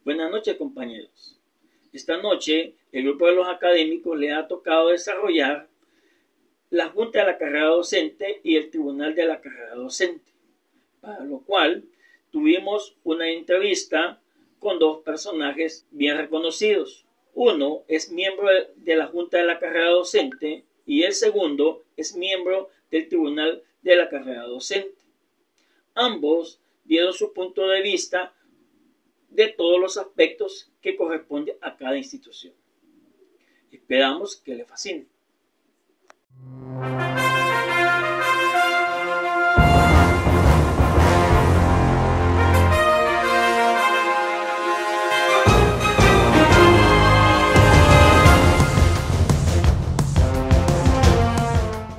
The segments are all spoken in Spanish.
Buenas noches, compañeros. Esta noche, el grupo de los académicos le ha tocado desarrollar la Junta de la Carrera Docente y el Tribunal de la Carrera Docente, para lo cual tuvimos una entrevista con dos personajes bien reconocidos. Uno es miembro de la Junta de la Carrera Docente y el segundo es miembro del Tribunal de la Carrera Docente. Ambos dieron su punto de vista de todos los aspectos que corresponden a cada institución. Esperamos que les fascine.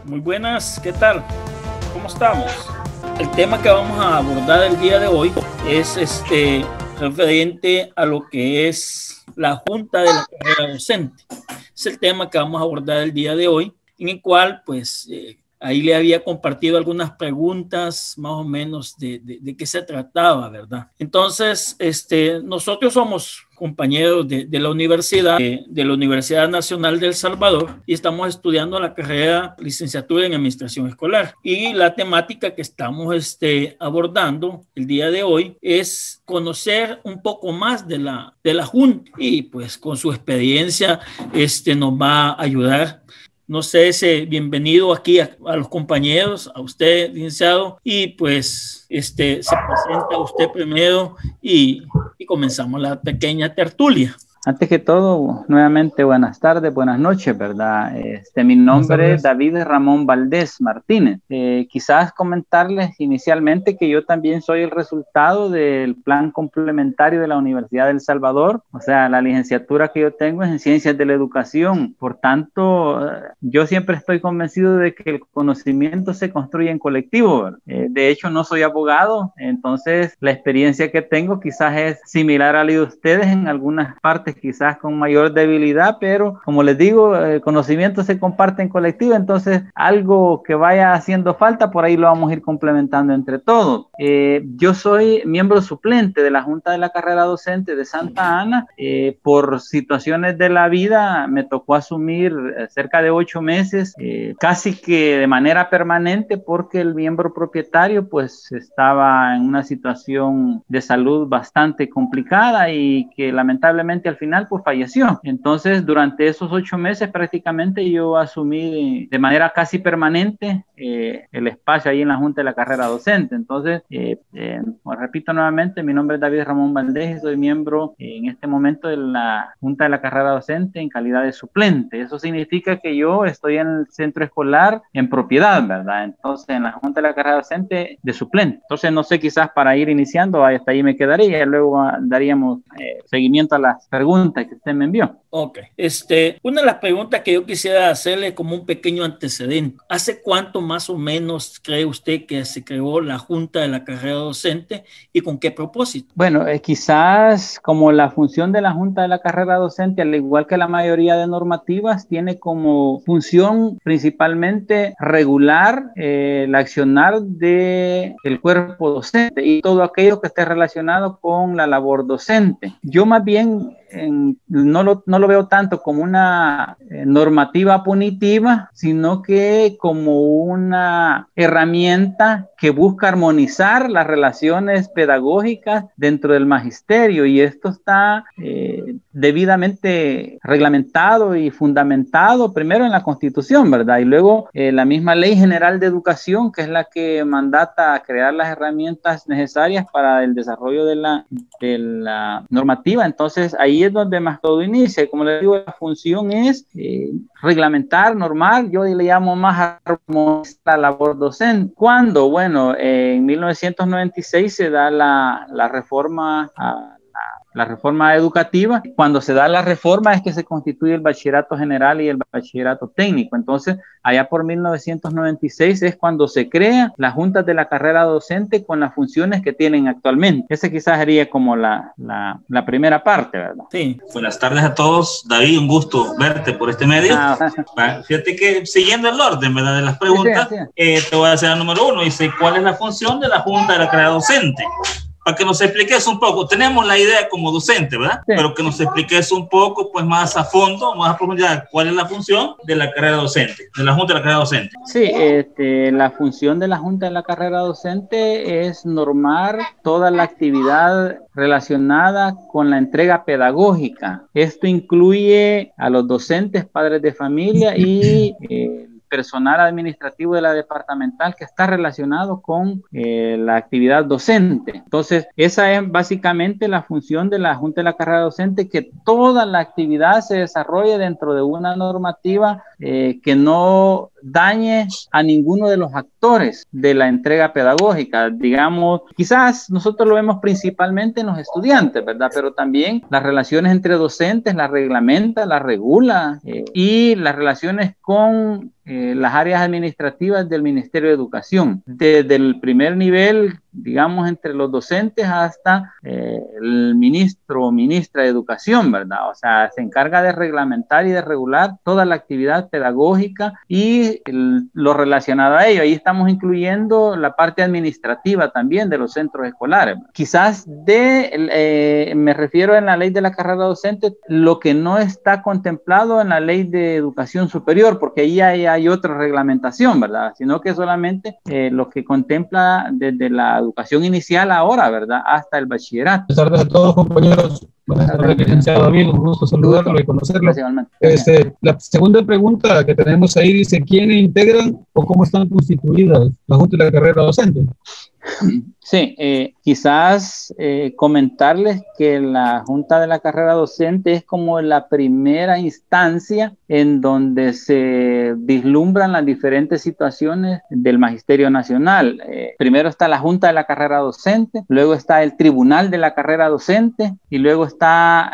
Muy buenas, ¿qué tal? ¿Cómo estamos? El tema que vamos a abordar el día de hoy es referente a lo que es la Junta de la Carrera Docente. Es el tema que vamos a abordar el día de hoy, en el cual pues ahí le había compartido algunas preguntas más o menos de qué se trataba, ¿verdad? Entonces, nosotros somos compañeros de la Universidad Nacional de El Salvador y estamos estudiando la carrera licenciatura en Administración Escolar. Y la temática que estamos abordando el día de hoy es conocer un poco más de la Junta y pues con su experiencia nos va a ayudar. No sé, bienvenido aquí a los compañeros, a usted, licenciado, y pues se presenta usted primero y comenzamos la pequeña tertulia. Antes que todo, nuevamente buenas tardes, buenas noches, ¿verdad? Mi nombre es David Ramón Valdés Martínez. Quizás comentarles inicialmente que yo también soy el resultado del plan complementario de la Universidad de El Salvador. O sea, la licenciatura que yo tengo es en Ciencias de la Educación. Por tanto, yo siempre estoy convencido de que el conocimiento se construye en colectivo, ¿verdad? De hecho, no soy abogado, entonces la experiencia que tengo quizás es similar a la de ustedes en algunas partes, quizás con mayor debilidad, pero como les digo, el conocimiento se comparte en colectivo, entonces algo que vaya haciendo falta, por ahí lo vamos a ir complementando entre todos. Yo soy miembro suplente de la Junta de la Carrera Docente de Santa Ana. Por situaciones de la vida me tocó asumir cerca de 8 meses, casi que de manera permanente, porque el miembro propietario pues estaba en una situación de salud bastante complicada y que lamentablemente al final pues falleció. Entonces durante esos 8 meses prácticamente yo asumí de manera casi permanente el espacio ahí en la Junta de la Carrera Docente. Entonces pues, repito nuevamente, mi nombre es David Ramón Valdés y soy miembro en este momento de la Junta de la Carrera Docente en calidad de suplente. Eso significa que yo estoy en el centro escolar en propiedad, ¿verdad? Entonces en la Junta de la Carrera Docente de suplente. Entonces no sé, quizás para ir iniciando hasta ahí me quedaría y luego daríamos seguimiento a las preguntas que usted me envió. Ok. Una de las preguntas que yo quisiera hacerle como un pequeño antecedente. ¿Hace cuánto más o menos cree usted que se creó la Junta de la Carrera Docente y con qué propósito? Bueno, quizás como la función de la Junta de la Carrera Docente, al igual que la mayoría de normativas, tiene como función principalmente regular el accionar del cuerpo docente y todo aquello que esté relacionado con la labor docente. Yo más bien no lo veo tanto como una normativa punitiva, sino que como una herramienta que busca armonizar las relaciones pedagógicas dentro del magisterio, y esto está debidamente reglamentado y fundamentado primero en la Constitución, ¿verdad? Y luego la misma Ley General de Educación, que es la que mandata a crear las herramientas necesarias para el desarrollo de la normativa. Entonces ahí es donde más todo inicia. Como les digo, la función es reglamentar, normar, yo le llamo más armonizar la labor docente. ¿Cuándo? Bueno, en 1996 se da la reforma la reforma educativa. Cuando se da la reforma es que se constituye el bachillerato general y el bachillerato técnico. Entonces, allá por 1996 es cuando se crea las juntas de la carrera docente con las funciones que tienen actualmente. Ese quizás sería como la primera parte, ¿verdad? Sí. Buenas tardes a todos. David, un gusto verte por este medio. Fíjate que siguiendo el orden, ¿verdad?, de las preguntas, sí. Te voy a hacer el número 1. Dice, ¿cuál es la función de la junta de la carrera docente? para que nos expliques un poco. Tenemos la idea como docente, ¿verdad? Sí. Pero que nos expliques un poco, pues más a fondo, más a profundidad, cuál es la función de la carrera docente, de la Junta de la Carrera Docente. Sí, la función de la Junta de la Carrera Docente es normar toda la actividad relacionada con la entrega pedagógica. Esto incluye a los docentes, padres de familia y personal administrativo de la departamental que está relacionado con la actividad docente. Entonces, esa es básicamente la función de la Junta de la Carrera Docente, que toda la actividad se desarrolle dentro de una normativa que no dañe a ninguno de los actores de la entrega pedagógica. Digamos, quizás nosotros lo vemos principalmente en los estudiantes, ¿verdad? Pero también las relaciones entre docentes las reglamenta, las regula, y las relaciones con las áreas administrativas del Ministerio de Educación, desde el primer nivel, digamos, entre los docentes hasta el ministro o ministra de Educación, ¿verdad? O sea, se encarga de reglamentar y de regular toda la actividad pedagógica y lo relacionado a ello. Ahí estamos incluyendo la parte administrativa también de los centros escolares. Quizás me refiero en la ley de la carrera docente, lo que no está contemplado en la ley de educación superior, porque ahí hay otra reglamentación, ¿verdad? Sino que solamente lo que contempla desde la educación inicial ahora, ¿verdad? Hasta el bachillerato. Buenas tardes a todos, compañeros. Buenas tardes, licenciado David, un gusto saludarlo y conocerlo. La segunda pregunta que tenemos ahí dice, ¿quiénes integran o cómo están constituidas la Junta de la Carrera Docente? Sí, quizás comentarles que la Junta de la Carrera Docente es como la primera instancia en donde se vislumbran las diferentes situaciones del Magisterio Nacional. Primero está la Junta de la Carrera Docente, luego está el Tribunal de la Carrera Docente y luego está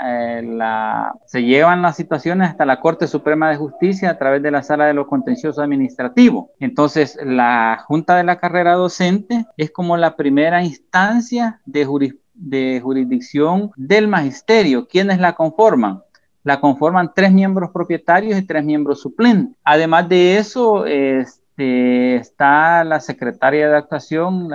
se llevan las situaciones hasta la Corte Suprema de Justicia a través de la Sala de lo Contencioso Administrativo. Entonces, la Junta de la Carrera Docente es como la primera instancia de jurisdicción del magisterio. ¿Quiénes la conforman? La conforman 3 miembros propietarios y 3 miembros suplentes. Además de eso, está la secretaria de actuación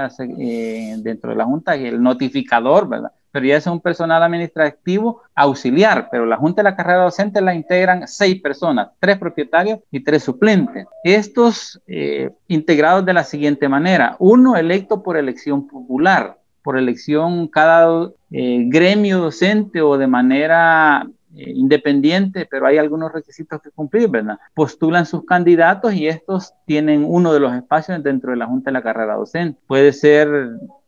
dentro de la Junta y el notificador, ¿verdad? Pero ya es un personal administrativo auxiliar, pero la Junta de la Carrera Docente la integran 6 personas, 3 propietarios y 3 suplentes. Estos integrados de la siguiente manera: 1 electo por elección popular, por elección cada gremio docente o de manera independiente, pero hay algunos requisitos que cumplir, ¿verdad? Postulan sus candidatos y estos tienen uno de los espacios dentro de la Junta de la Carrera Docente. Puede ser,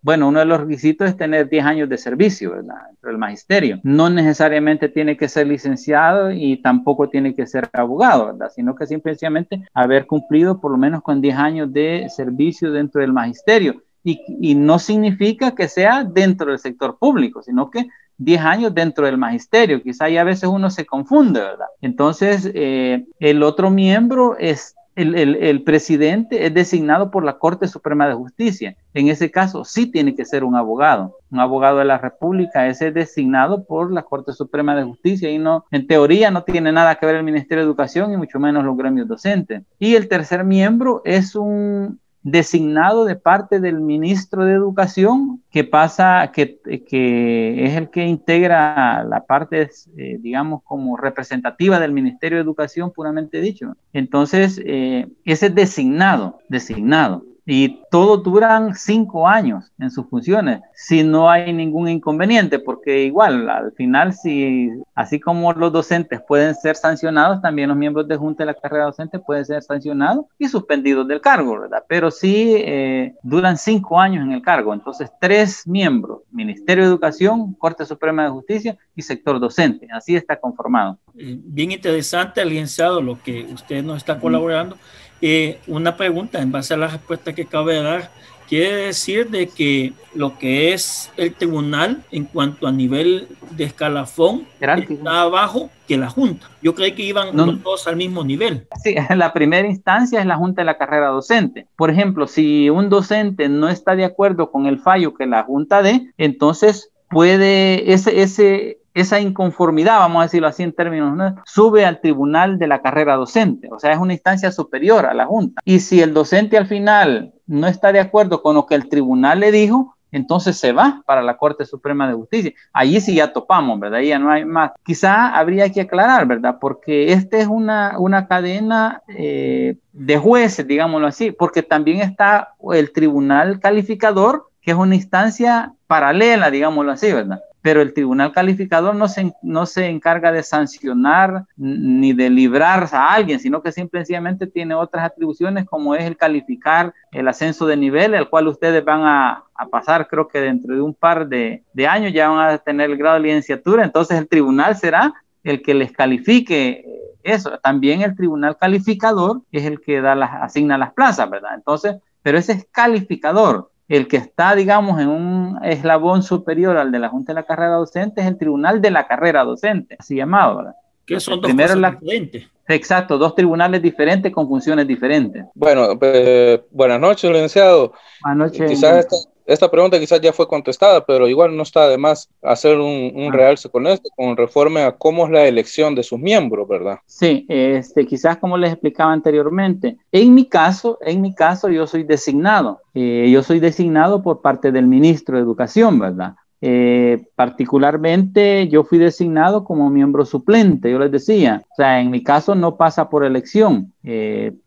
bueno, uno de los requisitos es tener 10 años de servicio, ¿verdad? Dentro del magisterio. No necesariamente tiene que ser licenciado y tampoco tiene que ser abogado, ¿verdad? Sino que simplemente haber cumplido por lo menos con 10 años de servicio dentro del magisterio. Y no significa que sea dentro del sector público, sino que 10 años dentro del magisterio. Quizá ahí a veces uno se confunde, ¿verdad? Entonces, el otro miembro es el presidente, es designado por la Corte Suprema de Justicia. En ese caso, sí tiene que ser un abogado de la República. Ese es designado por la Corte Suprema de Justicia y no, en teoría, no tiene nada que ver el Ministerio de Educación y mucho menos los gremios docentes. Y el tercer miembro es un designado de parte del ministro de Educación, que es el que integra la parte, digamos, como representativa del Ministerio de Educación, puramente dicho. Entonces, ese es designado. Y todos duran 5 años en sus funciones, si no hay ningún inconveniente, porque igual, al final, así como los docentes pueden ser sancionados, también los miembros de Junta de la Carrera Docente pueden ser sancionados y suspendidos del cargo, ¿verdad? Pero sí duran 5 años en el cargo. Entonces, 3 miembros, Ministerio de Educación, Corte Suprema de Justicia y sector docente. Así está conformado. Bien interesante, licenciado, lo que usted nos está colaborando. Una pregunta en base a la respuesta que acaba de dar. Quiere decir de que lo que es el tribunal en cuanto a nivel de escalafón está abajo que la Junta. Yo creí que iban los dos al mismo nivel. Sí, la primera instancia es la Junta de la Carrera Docente. Por ejemplo, si un docente no está de acuerdo con el fallo que la Junta dé, entonces puede esa inconformidad, vamos a decirlo así en términos, ¿no?, sube al Tribunal de la Carrera Docente. O sea, es una instancia superior a la Junta. Y si el docente al final no está de acuerdo con lo que el tribunal le dijo, entonces se va para la Corte Suprema de Justicia. Allí sí ya topamos, ¿verdad? Ahí ya no hay más. Quizá habría que aclarar, ¿verdad? Porque esta es una cadena de jueces, digámoslo así, porque también está el Tribunal Calificador, que es una instancia paralela, digámoslo así, ¿verdad? Pero el Tribunal Calificador no se encarga de sancionar ni de librar a alguien, sino que simplemente tiene otras atribuciones, como es el calificar el ascenso de nivel, el cual ustedes van a pasar, creo que dentro de un par de años ya van a tener el grado de licenciatura. Entonces el tribunal será el que les califique eso. También el Tribunal Calificador es el que asigna las plazas, ¿verdad? Entonces, pero ese es calificador. El que está, digamos, en un eslabón superior al de la Junta de la Carrera Docente es el Tribunal de la Carrera Docente, así llamado, ¿verdad? Que son dos cosas diferentes. Exacto, dos tribunales diferentes con funciones diferentes. Bueno, buenas noches, licenciado. Buenas noches. Quizás esta pregunta quizás ya fue contestada, pero igual no está de más hacer un realce con esto, con reforma a cómo es la elección de sus miembros, ¿verdad? Sí, quizás como les explicaba anteriormente, en mi caso yo soy designado. Yo soy designado por parte del ministro de Educación, ¿verdad? Particularmente yo fui designado como miembro suplente, yo les decía, o sea, en mi caso no pasa por elección.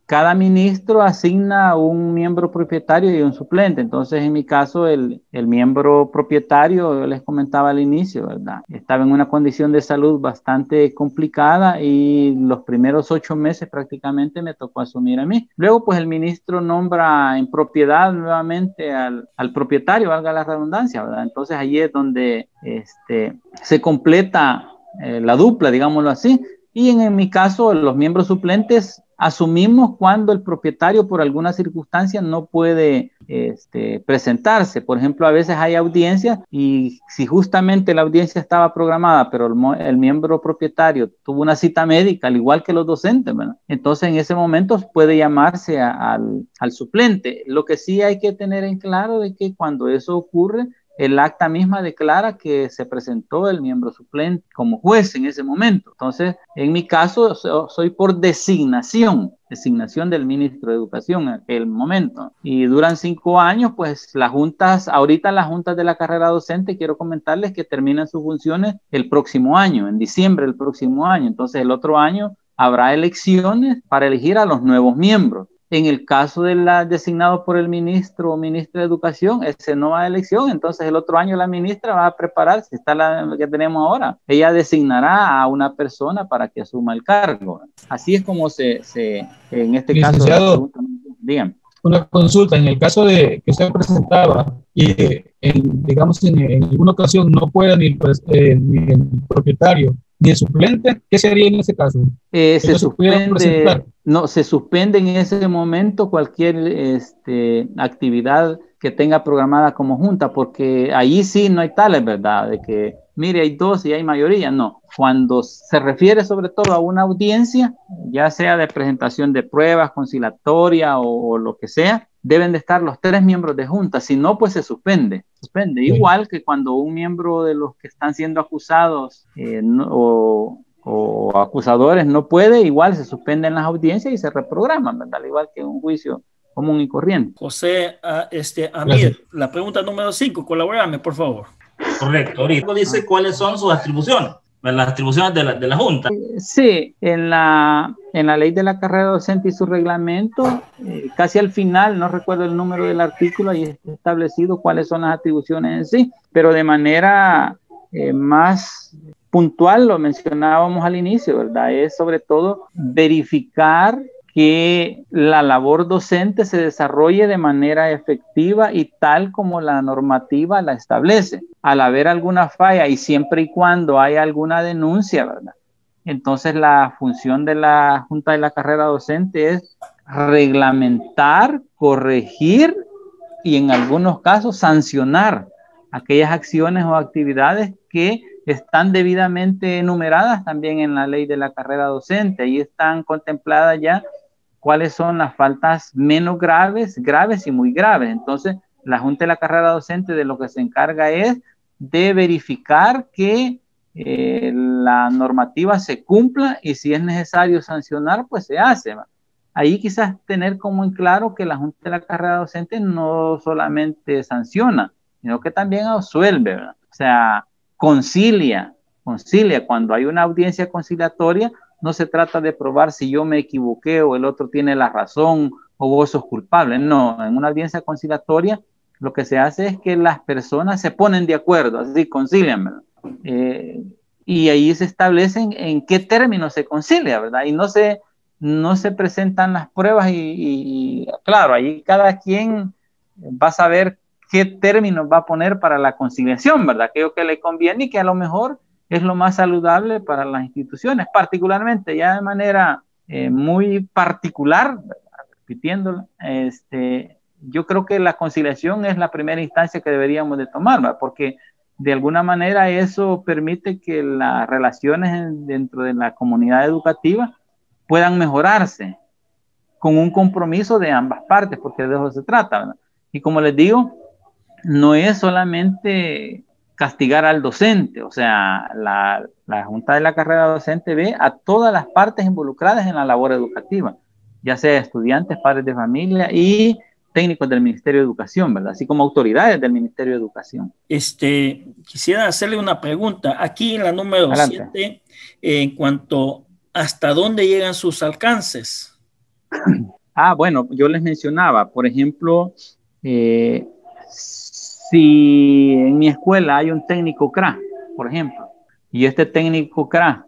Cada ministro asigna un miembro propietario y un suplente. Entonces, en mi caso, el miembro propietario, yo les comentaba al inicio, ¿verdad? Estaba en una condición de salud bastante complicada y los primeros 8 meses prácticamente me tocó asumir a mí. Luego, pues el ministro nombra en propiedad nuevamente al propietario, valga la redundancia, ¿verdad? Entonces, ahí es donde se completa la dupla, digámoslo así. Y en mi caso, los miembros suplentes asumimos cuando el propietario por alguna circunstancia no puede presentarse. Por ejemplo, a veces hay audiencias y si justamente la audiencia estaba programada, pero el miembro propietario tuvo una cita médica, al igual que los docentes, ¿verdad? Entonces, en ese momento puede llamarse al suplente. Lo que sí hay que tener en claro es que cuando eso ocurre, el acta misma declara que se presentó el miembro suplente como juez en ese momento. Entonces, en mi caso, soy por designación del ministro de Educación en aquel momento. Y duran 5 años, pues ahorita las juntas de la carrera docente, quiero comentarles que terminan sus funciones el próximo año, en diciembre del próximo año. Entonces, el otro año habrá elecciones para elegir a los nuevos miembros. En el caso de la designado por el ministro o ministra de Educación, ese no va a elección, entonces el otro año la ministra va a prepararse, está la que tenemos ahora. Ella designará a una persona para que asuma el cargo. Así es como en este Licenciado, caso... Dígame. Una consulta, en el caso de que usted presentaba y digamos en alguna ocasión no pueda ni el propietario ni el suplente, ¿qué sería en ese caso? Se suspende en ese momento cualquier actividad que tenga programada como junta, porque ahí sí no hay tales, ¿verdad? De que, mire, hay 2 y hay mayoría, no. Cuando se refiere sobre todo a una audiencia, ya sea de presentación de pruebas, conciliatoria o lo que sea, deben de estar los 3 miembros de junta, si no, pues se suspende. Igual que cuando un miembro de los que están siendo acusados o acusadores no puede, igual se suspenden las audiencias y se reprograman, ¿verdad? Igual que un juicio común y corriente. José, Amir, la pregunta número 5, colabórame, por favor. Correcto. Ahorita dice cuáles son sus atribuciones, las atribuciones de la Junta. Sí, en la ley de la carrera docente y su reglamento, casi al final, no recuerdo el número del artículo, ahí está establecido cuáles son las atribuciones en sí, pero de manera más puntual, lo mencionábamos al inicio, ¿verdad? Es sobre todo verificar que la labor docente se desarrolle de manera efectiva y tal como la normativa la establece. Al haber alguna falla y siempre y cuando haya alguna denuncia, ¿verdad? Entonces la función de la Junta de la Carrera Docente es reglamentar, corregir y en algunos casos sancionar aquellas acciones o actividades que están debidamente enumeradas también en la ley de la carrera docente. Ahí están contempladas ya cuáles son las faltas menos graves, graves y muy graves. Entonces, la Junta de la Carrera Docente de lo que se encarga es de verificar que la normativa se cumpla y si es necesario sancionar, pues se hace. Ahí quizás tener como en claro que la Junta de la Carrera Docente no solamente sanciona, sino que también absuelve, ¿verdad? O sea, concilia. Cuando hay una audiencia conciliatoria, no se trata de probar si yo me equivoqué o el otro tiene la razón o vos sos culpable. No, en una audiencia conciliatoria lo que se hace es que las personas se ponen de acuerdo, así concilian, ¿verdad? Y ahí se establecen en qué términos se concilia, ¿verdad? Y no se presentan las pruebas y claro, ahí cada quien va a saber qué términos va a poner para la conciliación, ¿verdad? Aquello que le conviene y que a lo mejor es lo más saludable para las instituciones, particularmente ya de manera muy particular, repitiéndolo, yo creo que la conciliación es la primera instancia que deberíamos de tomar, ¿verdad? Porque de alguna manera eso permite que las relaciones dentro de la comunidad educativa puedan mejorarse con un compromiso de ambas partes, porque de eso se trata, ¿verdad? Y como les digo, no es solamente castigar al docente, o sea, la Junta de la Carrera Docente ve a todas las partes involucradas en la labor educativa, ya sea estudiantes, padres de familia y técnicos del Ministerio de Educación, ¿verdad? Así como autoridades del Ministerio de Educación. Quisiera hacerle una pregunta. Aquí en la número 7, en cuanto hasta dónde llegan sus alcances. Bueno, yo les mencionaba, por ejemplo, si en mi escuela hay un técnico CRA, por ejemplo, y este técnico CRA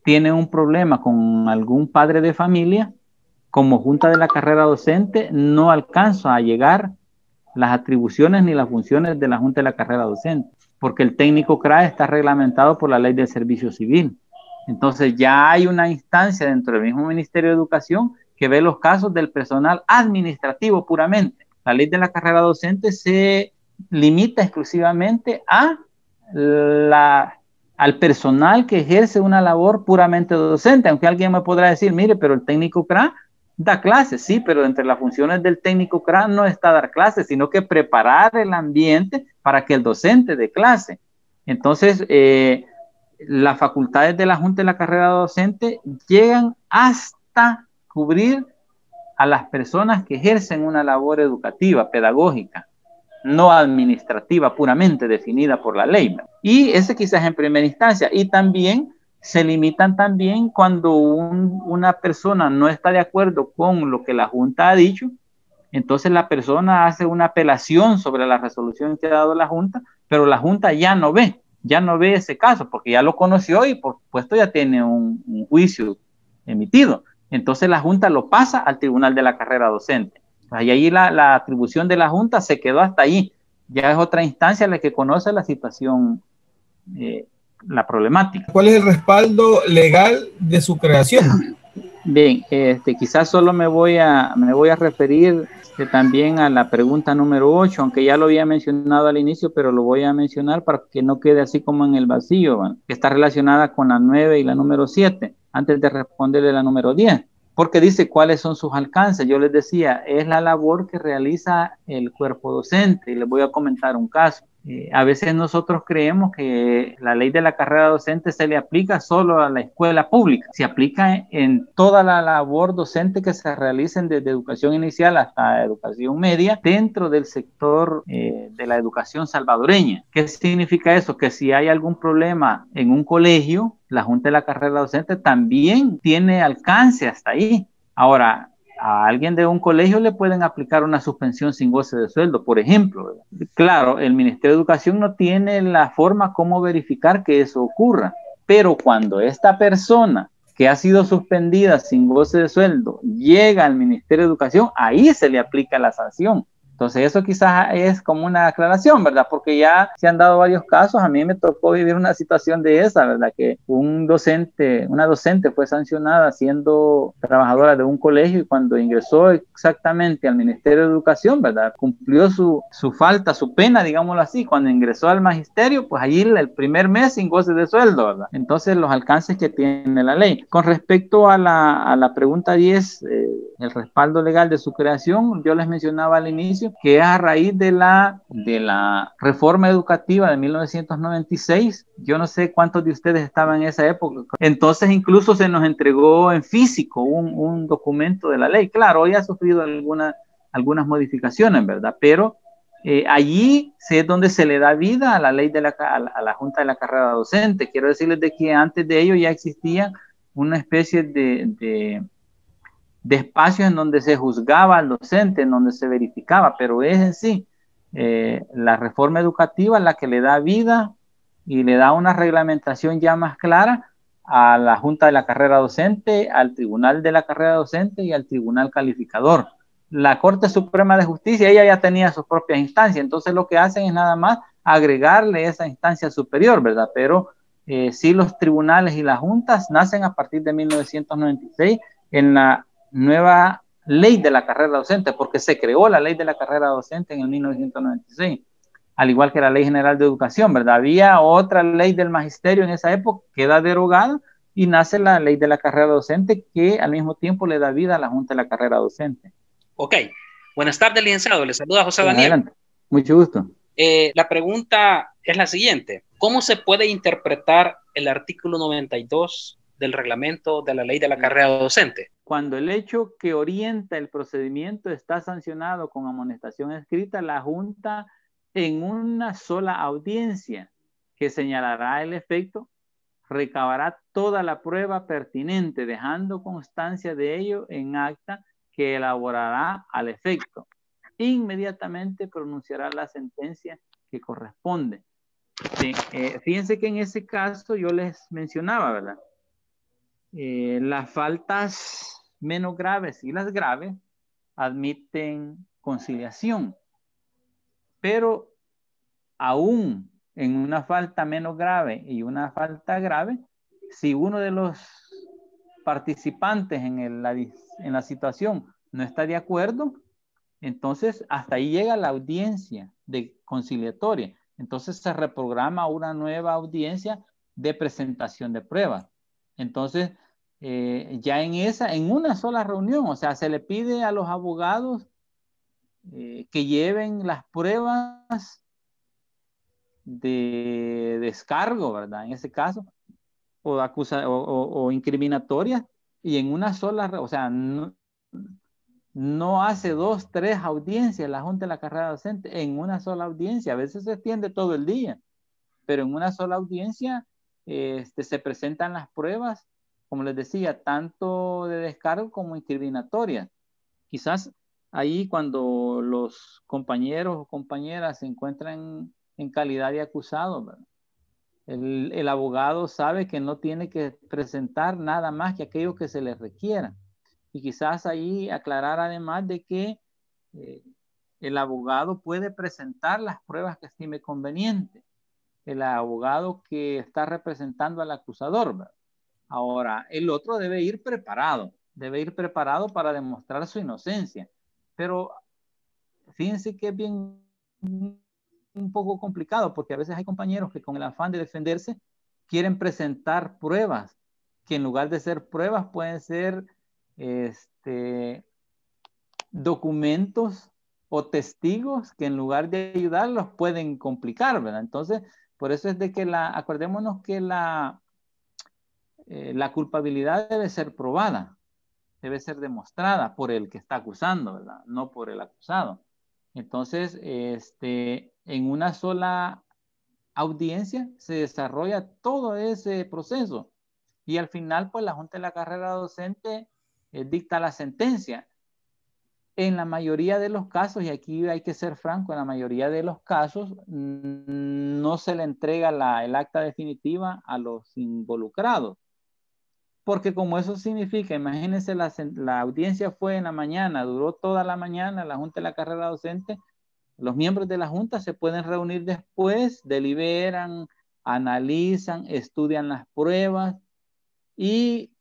tiene un problema con algún padre de familia, como Junta de la Carrera Docente no alcanzo a llegar las atribuciones ni las funciones de la Junta de la Carrera Docente, porque el técnico CRA está reglamentado por la Ley del Servicio Civil. Entonces ya hay una instancia dentro del mismo Ministerio de Educación que ve los casos del personal administrativo puramente. La Ley de la Carrera Docente se limita exclusivamente al personal que ejerce una labor puramente docente, aunque alguien me podrá decir, mire, pero el técnico CRA da clases, sí, pero entre las funciones del técnico CRA no está dar clases, sino que preparar el ambiente para que el docente dé clase. Entonces, las facultades de la Junta de la Carrera Docente llegan hasta cubrir a las personas que ejercen una labor educativa, pedagógica, no administrativa, puramente definida por la ley. Y ese quizás en primera instancia. Y también se limitan también cuando una persona no está de acuerdo con lo que la Junta ha dicho, entonces la persona hace una apelación sobre la resolución que ha dado la Junta, pero la Junta ya no ve ese caso, porque ya lo conoció y por supuesto ya tiene un juicio emitido. Entonces la Junta lo pasa al Tribunal de la Carrera Docente. Y ahí la atribución de la Junta se quedó hasta ahí. Ya es otra instancia la que conoce la situación, la problemática. ¿Cuál es el respaldo legal de su creación? Bien, quizás solo me voy a referir también a la pregunta número 8, aunque ya lo había mencionado al inicio, pero lo voy a mencionar para que no quede así como en el vacío, ¿vale? Que está relacionada con la 9 y la número 7, antes de responderle la número 10. Porque dice cuáles son sus alcances. Yo les decía, es la labor que realiza el cuerpo docente. Y les voy a comentar un caso. A veces nosotros creemos que la ley de la carrera docente se le aplica solo a la escuela pública. Se aplica en toda la labor docente que se realicen desde educación inicial hasta educación media dentro del sector de la educación salvadoreña. ¿Qué significa eso? Que si hay algún problema en un colegio, la Junta de la Carrera Docente también tiene alcance hasta ahí. Ahora, a alguien de un colegio le pueden aplicar una suspensión sin goce de sueldo, por ejemplo, ¿verdad? Claro, el Ministerio de Educación no tiene la forma como verificar que eso ocurra, pero cuando esta persona que ha sido suspendida sin goce de sueldo llega al Ministerio de Educación, ahí se le aplica la sanción. Entonces eso quizás es como una aclaración, ¿verdad? Porque ya se han dado varios casos. A mí me tocó vivir una situación de esa, ¿verdad? Que una docente fue sancionada siendo trabajadora de un colegio y cuando ingresó exactamente al Ministerio de Educación, ¿verdad? Cumplió su falta, su pena, digámoslo así. Cuando ingresó al magisterio, pues allí el primer mes sin goce de sueldo, ¿verdad? Entonces los alcances que tiene la ley. Con respecto a la pregunta 10, el respaldo legal de su creación, yo les mencionaba al inicio que es a raíz de la reforma educativa de 1996. Yo no sé cuántos de ustedes estaban en esa época. Entonces incluso se nos entregó en físico un documento de la ley. Claro, hoy ha sufrido algunas modificaciones, ¿verdad? Pero Allí es donde se le da vida a la ley de a la Junta de la Carrera Docente. Quiero decirles de que antes de ello ya existía una especie de espacios en donde se juzgaba al docente, en donde se verificaba, pero es en sí la reforma educativa la que le da vida y le da una reglamentación ya más clara a la Junta de la Carrera Docente, al Tribunal de la Carrera Docente y al Tribunal Calificador. La Corte Suprema de Justicia, ella ya tenía sus propias instancias, entonces lo que hacen es nada más agregarle esa instancia superior, ¿verdad? Pero sí, los tribunales y las juntas nacen a partir de 1996 en la nueva ley de la carrera docente, porque se creó la ley de la carrera docente en el 1996, al igual que la Ley General de Educación, ¿verdad? Había otra ley del magisterio en esa época, queda derogada y nace la ley de la carrera docente que al mismo tiempo le da vida a la Junta de la Carrera Docente. Ok. Buenas tardes, licenciado. Le saluda José Daniel. Adelante. Mucho gusto. La pregunta es la siguiente. ¿Cómo se puede interpretar el artículo 92 del reglamento de la ley de la carrera docente? Cuando el hecho que orienta el procedimiento está sancionado con amonestación escrita, la Junta en una sola audiencia que señalará el efecto, recabará toda la prueba pertinente, dejando constancia de ello en acta que elaborará al efecto. Inmediatamente pronunciará la sentencia que corresponde. Sí, fíjense que en ese caso yo les mencionaba, ¿verdad? Las faltas menos graves y las graves admiten conciliación, pero aún en una falta menos grave y una falta grave, si uno de los participantes en la situación no está de acuerdo, entonces hasta ahí llega la audiencia de conciliatoria. Entonces se reprograma una nueva audiencia de presentación de pruebas. Entonces, ya en una sola reunión, o sea, se le pide a los abogados que lleven las pruebas de descargo, ¿verdad? En ese caso, o incriminatorias, y en una sola, o sea, no hace 2, 3 audiencias la Junta de la Carrera Docente en una sola audiencia. A veces se extiende todo el día, pero en una sola audiencia se presentan las pruebas, como les decía, tanto de descargo como incriminatorias. Quizás ahí cuando los compañeros o compañeras se encuentran en calidad de acusado, ¿verdad? El abogado sabe que no tiene que presentar nada más que aquello que se le requiera. Y quizás ahí aclarar además de que el abogado puede presentar las pruebas que estime conveniente. El abogado que está representando al acusador, ¿verdad? Ahora, el otro debe ir preparado para demostrar su inocencia. Pero fíjense que es bien un poco complicado, porque a veces hay compañeros que con el afán de defenderse quieren presentar pruebas, que en lugar de ser pruebas pueden ser documentos o testigos que en lugar de ayudarlos pueden complicar, ¿verdad? Entonces, por eso es de que acordémonos que la culpabilidad debe ser probada, debe ser demostrada por el que está acusando, ¿verdad? No por el acusado. Entonces, en una sola audiencia se desarrolla todo ese proceso y al final, pues la Junta de la Carrera Docente dicta la sentencia. En la mayoría de los casos, y aquí hay que ser franco, en la mayoría de los casos no se le entrega el acta definitiva a los involucrados. Porque como eso significa, imagínense, la audiencia fue en la mañana, duró toda la mañana, la Junta de la Carrera Docente, los miembros de la Junta se pueden reunir después, deliberan, analizan, estudian las pruebas y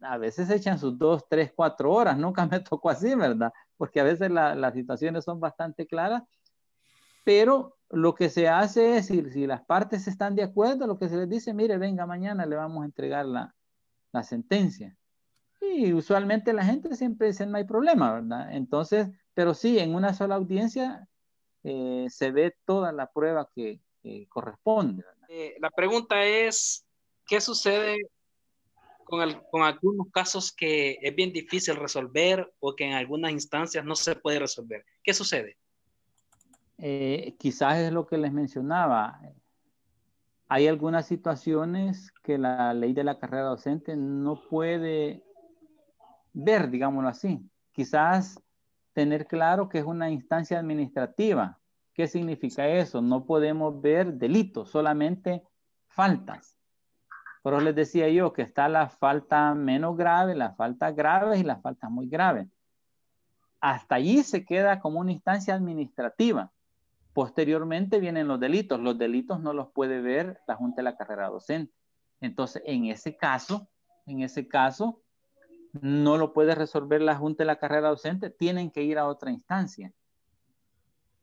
a veces echan sus 2, 3, 4 horas. Nunca me tocó así, ¿verdad? Porque a veces las situaciones son bastante claras, pero lo que se hace es, si las partes están de acuerdo, lo que se les dice, mire, venga, mañana le vamos a entregar la sentencia. Y usualmente la gente siempre dice, no hay problema, ¿verdad? Entonces, pero sí, en una sola audiencia se ve toda la prueba que corresponde, ¿verdad? La pregunta es, ¿qué sucede con algunos casos que es bien difícil resolver o que en algunas instancias no se puede resolver? ¿Qué sucede? Quizás es lo que les mencionaba. Hay algunas situaciones que la ley de la carrera docente no puede ver, digámoslo así. Quizás tener claro que es una instancia administrativa. ¿Qué significa eso? No podemos ver delitos, solamente faltas. Pero les decía yo que está la falta menos grave, las faltas graves y las faltas muy graves. Hasta allí se queda como una instancia administrativa. Posteriormente vienen los delitos. Los delitos no los puede ver la Junta de la Carrera Docente. Entonces, en ese caso, no lo puede resolver la Junta de la Carrera Docente, tienen que ir a otra instancia.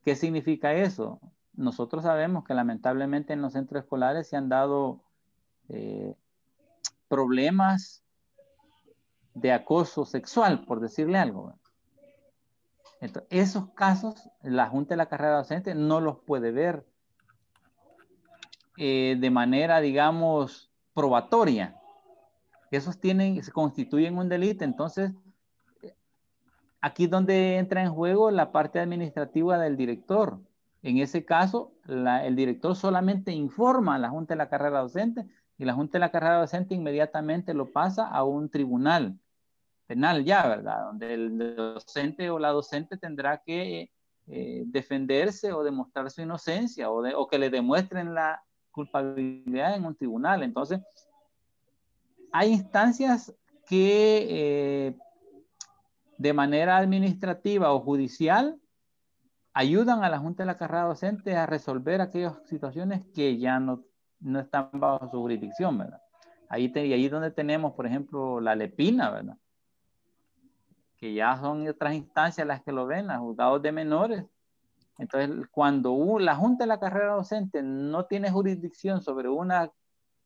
¿Qué significa eso? Nosotros sabemos que lamentablemente en los centros escolares se han dado problemas de acoso sexual, por decirle algo. Entonces, esos casos, la Junta de la Carrera Docente no los puede ver de manera, digamos, probatoria. Esos se constituyen un delito. Entonces, aquí es donde entra en juego la parte administrativa del director. En ese caso, el director solamente informa a la Junta de la Carrera Docente y la Junta de la Carrera Docente inmediatamente lo pasa a un tribunal penal ya, ¿verdad? Donde el docente o la docente tendrá que defenderse o demostrar su inocencia o que le demuestren la culpabilidad en un tribunal. Entonces, hay instancias que de manera administrativa o judicial ayudan a la Junta de la Carrera Docente a resolver aquellas situaciones que ya no están bajo su jurisdicción, ¿verdad? Ahí donde tenemos, por ejemplo, la Lepina, ¿verdad? Que ya son otras instancias las que lo ven, los juzgados de menores. Entonces, cuando la Junta de la Carrera Docente no tiene jurisdicción sobre un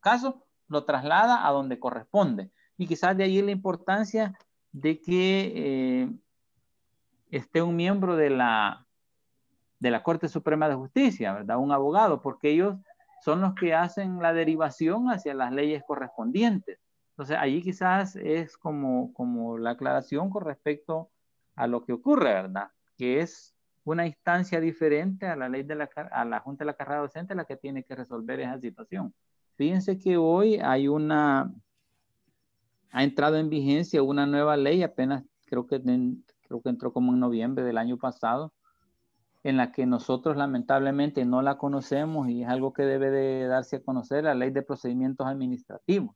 caso, lo traslada a donde corresponde. Y quizás de ahí la importancia de que esté un miembro de la Corte Suprema de Justicia, ¿verdad? Un abogado, porque ellos son los que hacen la derivación hacia las leyes correspondientes. Entonces, allí quizás es como la aclaración con respecto a lo que ocurre, ¿verdad? Que es una instancia diferente a la ley a la Junta de la Carrera Docente la que tiene que resolver esa situación. Fíjense que hoy ha entrado en vigencia una nueva ley, apenas creo que entró como en noviembre del año pasado, en la que nosotros lamentablemente no la conocemos y es algo que debe de darse a conocer, la Ley de Procedimientos Administrativos,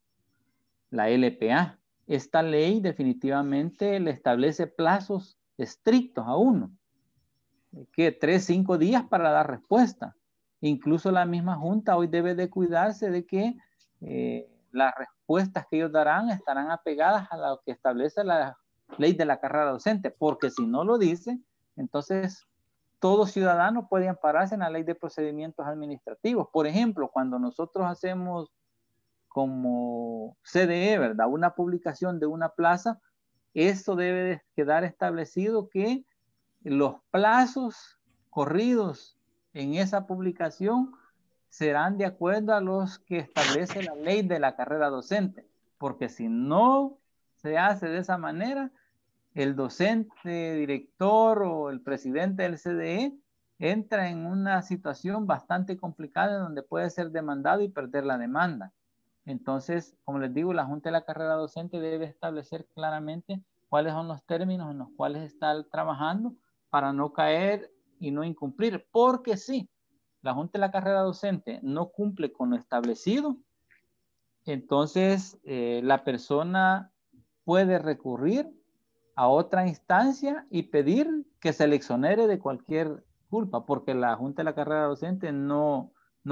la LPA. Esta ley definitivamente le establece plazos estrictos a uno, que 3, 5 días para dar respuesta. Incluso la misma Junta hoy debe de cuidarse de que las respuestas que ellos darán estarán apegadas a lo que establece la ley de la carrera docente, porque si no lo dice, entonces todo ciudadano puede ampararse en la ley de procedimientos administrativos. Por ejemplo, cuando nosotros hacemos como CDE, ¿verdad? Una publicación de una plaza, eso debe de quedar establecido que los plazos corridos en esa publicación serán de acuerdo a los que establece la ley de la carrera docente, porque si no se hace de esa manera, el docente, director o el presidente del CDE entra en una situación bastante complicada donde puede ser demandado y perder la demanda. Entonces, como les digo, la Junta de la Carrera Docente debe establecer claramente cuáles son los términos en los cuales está trabajando para no caer y no incumplir, porque si la Junta de la Carrera Docente no cumple con lo establecido, entonces la persona puede recurrir a otra instancia y pedir que se le exonere de cualquier culpa, porque la Junta de la Carrera Docente no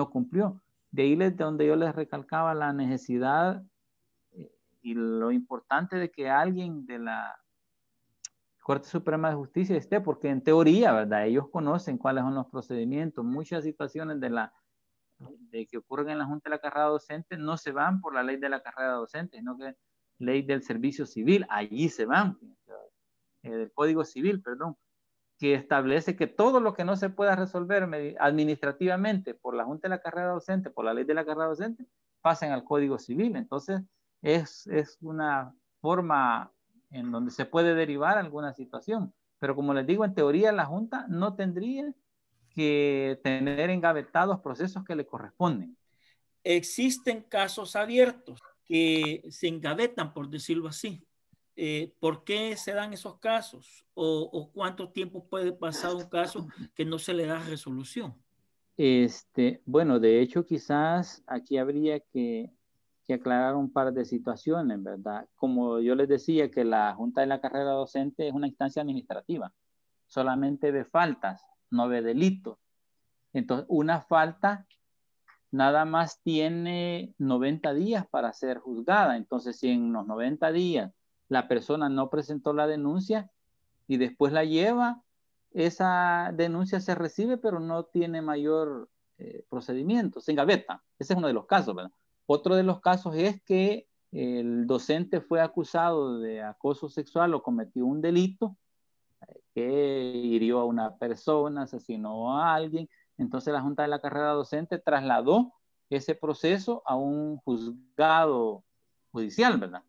cumplió. De ahí donde yo les recalcaba la necesidad y lo importante de que alguien de la Corte Suprema de Justicia esté, porque en teoría, ¿verdad? Ellos conocen cuáles son los procedimientos. Muchas situaciones de que ocurren en la Junta de la Carrera Docente no se van por la ley de la carrera docente, sino que ley del servicio civil, allí se van, del Código Civil, perdón, que establece que todo lo que no se pueda resolver administrativamente por la Junta de la Carrera Docente, por la ley de la carrera docente, pasen al Código Civil. Entonces, es una forma en donde se puede derivar alguna situación. Pero como les digo, en teoría la Junta no tendría que tener engavetados procesos que le corresponden. Existen casos abiertos que se engavetan, por decirlo así. ¿Por qué se dan esos casos? ¿O cuánto tiempo puede pasar un caso que no se le da resolución? Bueno, de hecho, quizás aquí habría que aclarar un par de situaciones, ¿verdad? Como yo les decía, que la Junta de la Carrera Docente es una instancia administrativa, solamente ve faltas, no ve delitos. Entonces, una falta nada más tiene 90 días para ser juzgada. Entonces, si en los 90 días la persona no presentó la denuncia y después la lleva, esa denuncia se recibe, pero no tiene mayor procedimiento, se engaveta. Ese es uno de los casos, ¿verdad? Otro de los casos es que el docente fue acusado de acoso sexual o cometió un delito que hirió a una persona, asesinó a alguien. Entonces la Junta de la Carrera Docente trasladó ese proceso a un juzgado judicial, ¿verdad?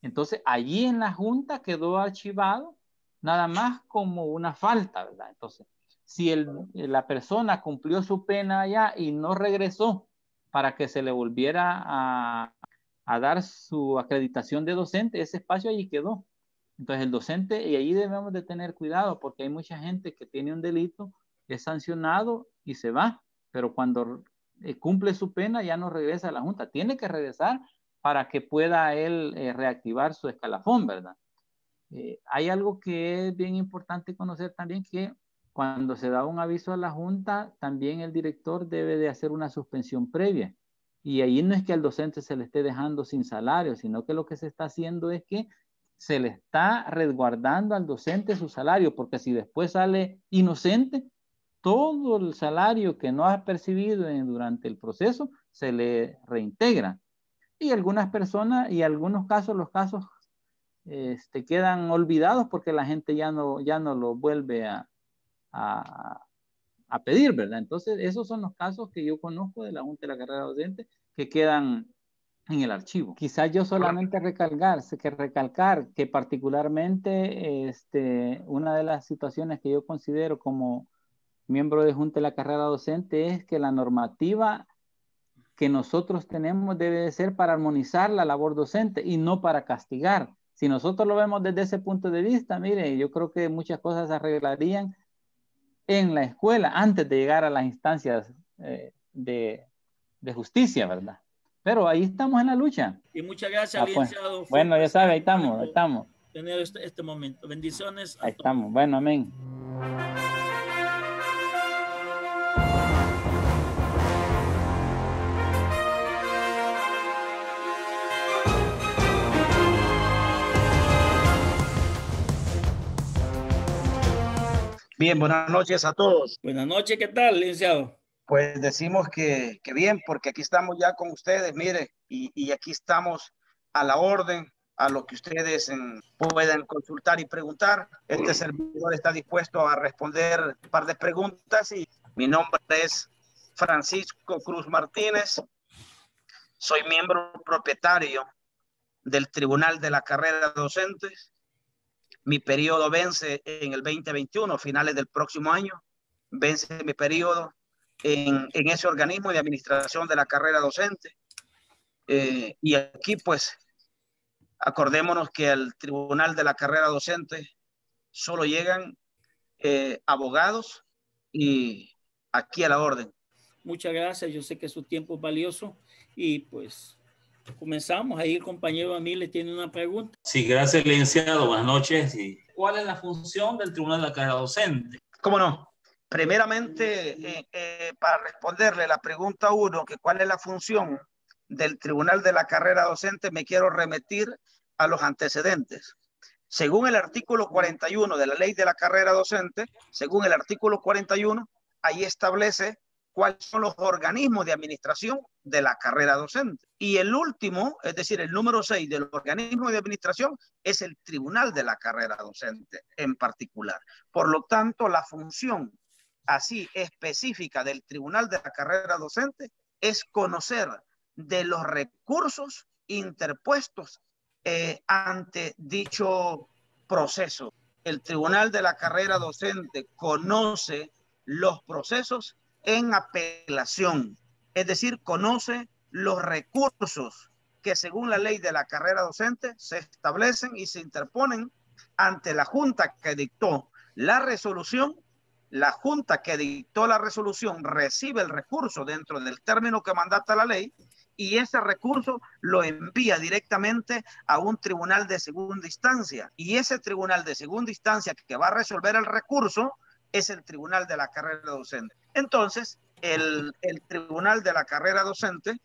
Entonces allí en la Junta quedó archivado nada más como una falta, ¿verdad? Entonces, si la persona cumplió su pena allá y no regresó para que se le volviera a dar su acreditación de docente, ese espacio allí quedó. Entonces el docente, y ahí debemos de tener cuidado porque hay mucha gente que tiene un delito, es sancionado y se va, pero cuando cumple su pena ya no regresa a la Junta, tiene que regresar para que pueda él reactivar su escalafón, ¿verdad? Hay algo que es bien importante conocer también, que cuando se da un aviso a la Junta, también el director debe de hacer una suspensión previa. Y ahí no es que al docente se le esté dejando sin salario, sino que lo que se está haciendo es que se le está resguardando al docente su salario, porque si después sale inocente, todo el salario que no ha percibido durante el proceso se le reintegra. Y algunas personas, y algunos casos, los casos quedan olvidados porque la gente ya no lo vuelve a pedir, ¿verdad? Entonces, esos son los casos que yo conozco de la Junta de la Carrera Docente que quedan en el archivo. Quizás yo solamente recalcar que particularmente una de las situaciones que yo considero como miembro de Junta de la Carrera Docente es que la normativa que nosotros tenemos debe de ser para armonizar la labor docente y no para castigar. Si nosotros lo vemos desde ese punto de vista, mire, yo creo que muchas cosas se arreglarían en la escuela antes de llegar a las instancias de justicia, ¿verdad? Pero ahí estamos en la lucha. Y muchas gracias, licenciado. Pues. Bueno, ya sabe, ahí estamos. Tener este momento. Bendiciones. Ahí estamos. Bueno, amén. Bien, buenas noches a todos. Buenas noches, ¿qué tal, licenciado? Pues decimos que bien, porque aquí estamos ya con ustedes, mire, y aquí estamos a la orden, a lo que ustedes puedan consultar y preguntar. Este servidor está dispuesto a responder un par de preguntas y mi nombre es Francisco Cruz Martínez. Soy miembro propietario del Tribunal de la Carrera Docente. Mi periodo vence en el 2021, finales del próximo año. Vence mi periodo en ese organismo de administración de la carrera docente. Y aquí, pues, acordémonos que al Tribunal de la Carrera Docente solo llegan abogados y aquí a la orden. Muchas gracias. Yo sé que su tiempo es valioso y pues comenzamos. Ahí el compañero Amil tiene una pregunta. Sí, gracias, licenciado. Buenas noches. ¿Cuál es la función del Tribunal de la Carrera Docente? ¿Cómo no? Primeramente, para responderle la pregunta 1, que cuál es la función del Tribunal de la Carrera Docente, me quiero remitir a los antecedentes. Según el artículo 41 de la Ley de la Carrera Docente, según el artículo 41, ahí establece cuáles son los organismos de administración de la carrera docente. Y el último, es decir, el número 6 de los organismos de administración es el Tribunal de la Carrera Docente en particular. Por lo tanto, la función así específica del Tribunal de la Carrera Docente es conocer de los recursos interpuestos ante dicho proceso. El Tribunal de la Carrera Docente conoce los procesos en apelación, es decir, conoce los recursos que según la ley de la carrera docente se establecen y se interponen ante la junta que dictó la resolución. La junta que dictó la resolución recibe el recurso dentro del término que mandata la ley y ese recurso lo envía directamente a un tribunal de segunda instancia. Y ese tribunal de segunda instancia que va a resolver el recurso es el tribunal de la carrera docente. Entonces, el tribunal de la carrera docente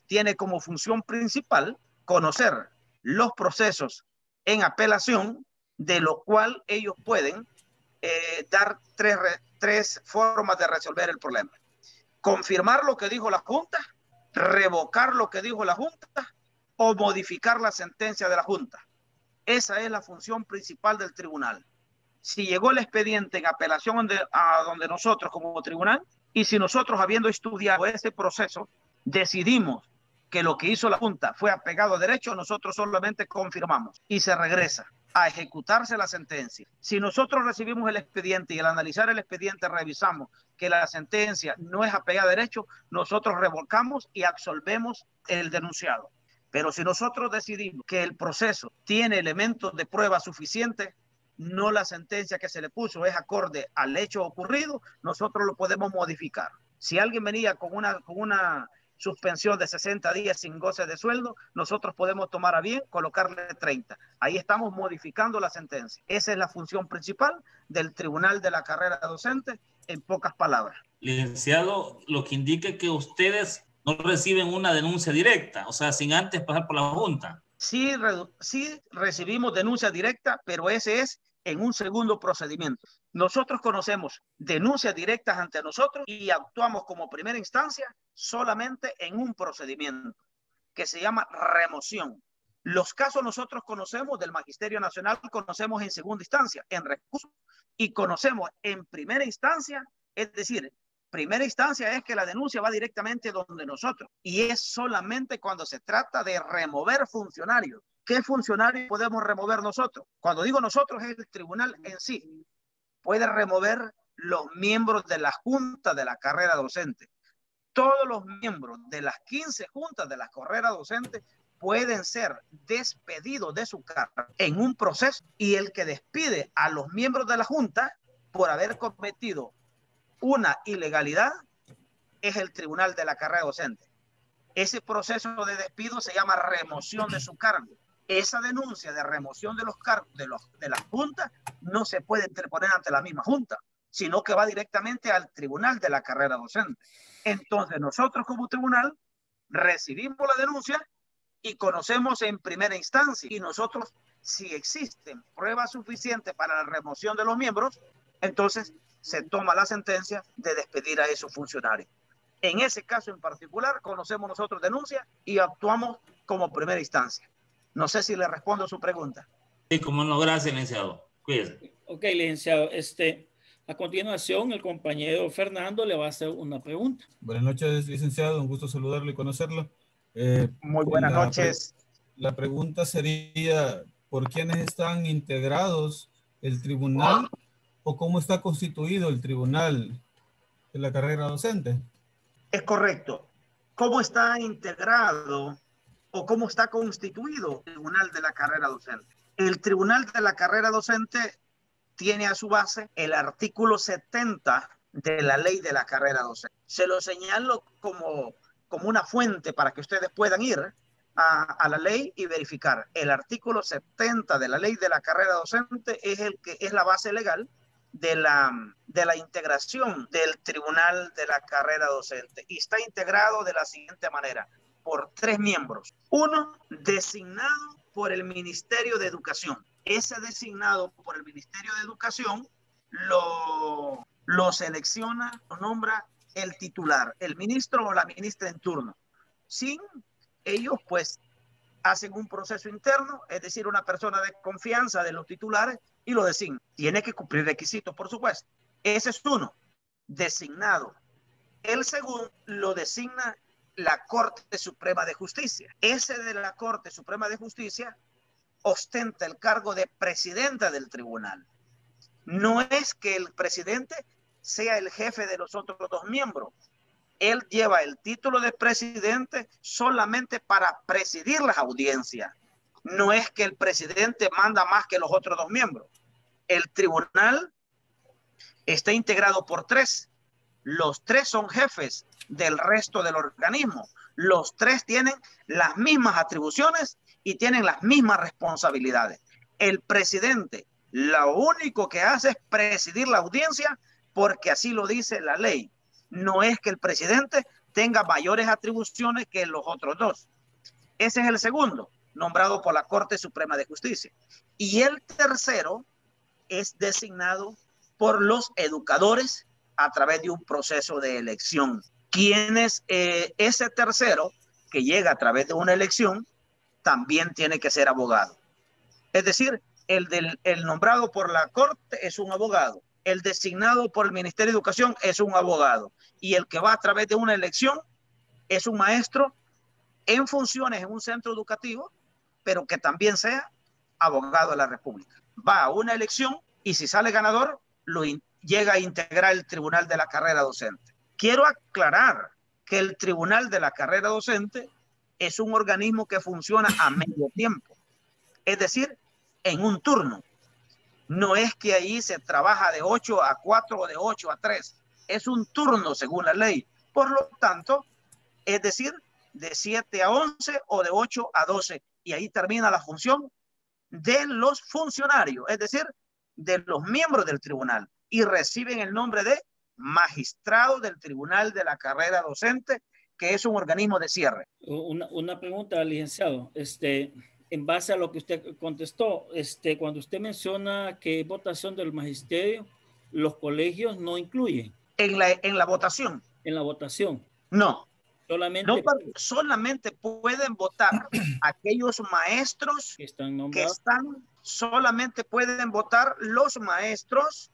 tiene como función principal conocer los procesos en apelación, de lo cual ellos pueden dar tres formas de resolver el problema. Confirmar lo que dijo la Junta, revocar lo que dijo la Junta o modificar la sentencia de la Junta. Esa es la función principal del tribunal. Si llegó el expediente en apelación a donde nosotros como tribunal, y si nosotros, habiendo estudiado ese proceso, decidimos que lo que hizo la Junta fue apegado a derecho, nosotros solamente confirmamos y se regresa a ejecutarse la sentencia. Si nosotros recibimos el expediente y al analizar el expediente revisamos que la sentencia no es apegada a derecho, nosotros revocamos y absolvemos el denunciado. Pero si nosotros decidimos que el proceso tiene elementos de prueba suficientes, no la sentencia que se le puso es acorde al hecho ocurrido, nosotros lo podemos modificar. Si alguien venía con una suspensión de 60 días sin goce de sueldo, nosotros podemos tomar a bien colocarle 30. Ahí estamos modificando la sentencia. Esa es la función principal del Tribunal de la Carrera Docente, en pocas palabras. Licenciado, lo que indica que ustedes no reciben una denuncia directa, o sea, sin antes pasar por la Junta. Sí recibimos denuncia directa, pero ese es en un segundo procedimiento. Nosotros conocemos denuncias directas ante nosotros y actuamos como primera instancia solamente en un procedimiento que se llama remoción. Los casos nosotros conocemos del Magisterio Nacional, conocemos en segunda instancia, en recurso, y conocemos en primera instancia, es decir, primera instancia es que la denuncia va directamente donde nosotros y es solamente cuando se trata de remover funcionarios. ¿Qué funcionarios podemos remover nosotros? Cuando digo nosotros es el tribunal en sí. Puede remover los miembros de la Junta de la Carrera Docente. Todos los miembros de las 15 juntas de la carrera docente pueden ser despedidos de su cargo en un proceso y el que despide a los miembros de la Junta por haber cometido una ilegalidad es el Tribunal de la Carrera Docente. Ese proceso de despido se llama remoción de su cargo. Esa denuncia de remoción de los cargos de la Junta no se puede interponer ante la misma Junta, sino que va directamente al Tribunal de la Carrera Docente. Entonces nosotros como tribunal recibimos la denuncia y conocemos en primera instancia y nosotros, si existen pruebas suficientes para la remoción de los miembros, entonces se toma la sentencia de despedir a esos funcionarios. En ese caso en particular, conocemos nosotros denuncia y actuamos como primera instancia. No sé si le respondo a su pregunta. Sí, como no, gracias, licenciado. Cuídese. Ok, licenciado, a continuación el compañero Fernando le va a hacer una pregunta. Buenas noches, licenciado, un gusto saludarlo y conocerlo. Muy buenas noches. La pregunta sería, ¿por quiénes están integrados el tribunal o cómo está constituido el tribunal de la carrera docente? Es correcto. ¿Cómo está integrado o cómo está constituido el tribunal de la carrera docente? El tribunal de la carrera docente tiene a su base el artículo 70 de la ley de la carrera docente. Se lo señalo como una fuente para que ustedes puedan ir a la ley y verificar. El artículo 70 de la ley de la carrera docente es el que es la base legal de la integración del tribunal de la carrera docente y está integrado de la siguiente manera, por 3 miembros. Uno, designado por el Ministerio de Educación. Ese designado por el Ministerio de Educación lo selecciona, lo nombra el titular, el ministro o la ministra en turno. Sin ellos, pues, hacen un proceso interno, es decir, una persona de confianza de los titulares y lo designan. Tiene que cumplir requisitos, por supuesto. Ese es uno, designado. El segundo lo designa la Corte Suprema de Justicia. Ese de la Corte Suprema de Justicia ostenta el cargo de presidenta del tribunal. No es que el presidente sea el jefe de los otros dos miembros. Él lleva el título de presidente solamente para presidir las audiencias. No es que el presidente manda más que los otros dos miembros. El tribunal está integrado por tres. Los tres son jefes del resto del organismo. Los tres tienen las mismas atribuciones y tienen las mismas responsabilidades. El presidente lo único que hace es presidir la audiencia porque así lo dice la ley. No es que el presidente tenga mayores atribuciones que los otros dos. Ese es el segundo, nombrado por la Corte Suprema de Justicia. Y el tercero es designado por los educadores a través de un proceso de elección. ¿Quién es ese tercero que llega a través de una elección? También tiene que ser abogado. Es decir, el nombrado por la Corte es un abogado. El designado por el Ministerio de Educación es un abogado. Y el que va a través de una elección es un maestro en funciones en un centro educativo, pero que también sea abogado de la República. Va a una elección y si sale ganador, llega a integrar el Tribunal de la Carrera Docente. Quiero aclarar que el Tribunal de la Carrera Docente es un organismo que funciona a medio tiempo, es decir, en un turno. No es que ahí se trabaja de 8 a 4 o de 8 a 3. Es un turno según la ley. Por lo tanto, es decir, de 7 a 11 o de 8 a 12. Y ahí termina la función de los funcionarios, es decir, de los miembros del tribunal. Y reciben el nombre de magistrado del Tribunal de la Carrera Docente, que es un organismo de cierre. Una pregunta, licenciado. En base a lo que usted contestó, cuando usted menciona que votación del magisterio, los colegios no incluyen. En la votación. En la votación. No. Solamente pueden votar aquellos maestros solamente pueden votar los maestros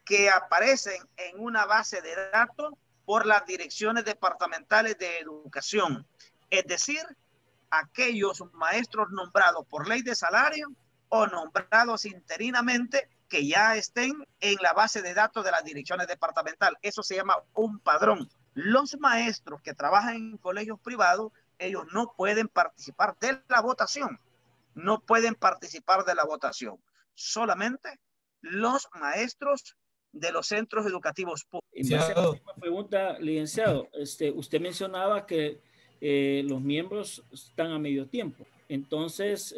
que aparecen en una base de datos por las direcciones departamentales de educación. Es decir, aquellos maestros nombrados por ley de salario o nombrados interinamente que ya estén en la base de datos de las direcciones departamentales. Eso se llama un padrón. Los maestros que trabajan en colegios privados, ellos no pueden participar de la votación. No pueden participar de la votación. Solamente los maestros de los centros educativos públicos. Una pregunta, licenciado. Usted mencionaba que los miembros están a medio tiempo. Entonces,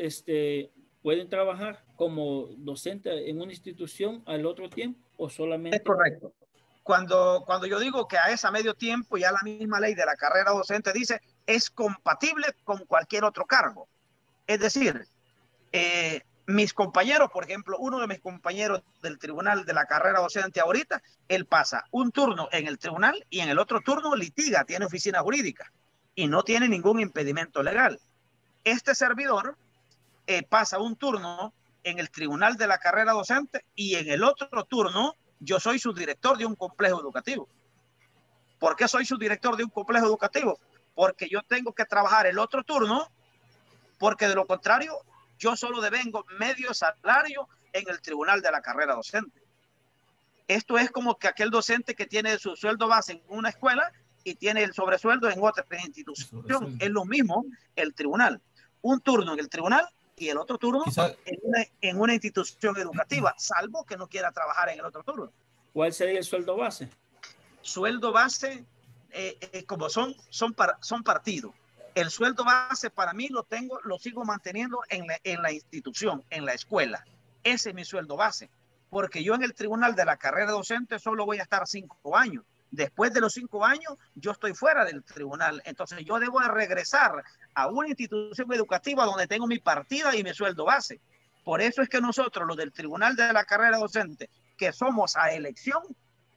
¿pueden trabajar como docente en una institución al otro tiempo o solamente? Es correcto. Cuando yo digo que a ese medio tiempo, ya la misma ley de la carrera docente dice, es compatible con cualquier otro cargo. Es decir, mis compañeros, por ejemplo, uno de mis compañeros del tribunal de la carrera docente ahorita, él pasa un turno en el tribunal y en el otro turno litiga, tiene oficina jurídica y no tiene ningún impedimento legal. Este servidor pasa un turno en el tribunal de la carrera docente y en el otro turno yo soy subdirector de un complejo educativo. ¿Por qué soy subdirector de un complejo educativo? Porque yo tengo que trabajar el otro turno, porque de lo contrario yo solo devengo medio salario en el tribunal de la carrera docente. Esto es como que aquel docente que tiene su sueldo base en una escuela y tiene el sobresueldo en otra institución. Es lo mismo el tribunal. Un turno en el tribunal y el otro turno en una institución educativa, salvo que no quiera trabajar en el otro turno. ¿Cuál sería el sueldo base? Sueldo base, como son partidos. El sueldo base para mí lo sigo manteniendo en la institución, en la escuela. Ese es mi sueldo base, porque yo en el tribunal de la carrera docente solo voy a estar 5 años. Después de los 5 años, yo estoy fuera del tribunal. Entonces yo debo de regresar a una institución educativa donde tengo mi partida y mi sueldo base. Por eso es que nosotros, los del tribunal de la carrera docente, que somos a elección,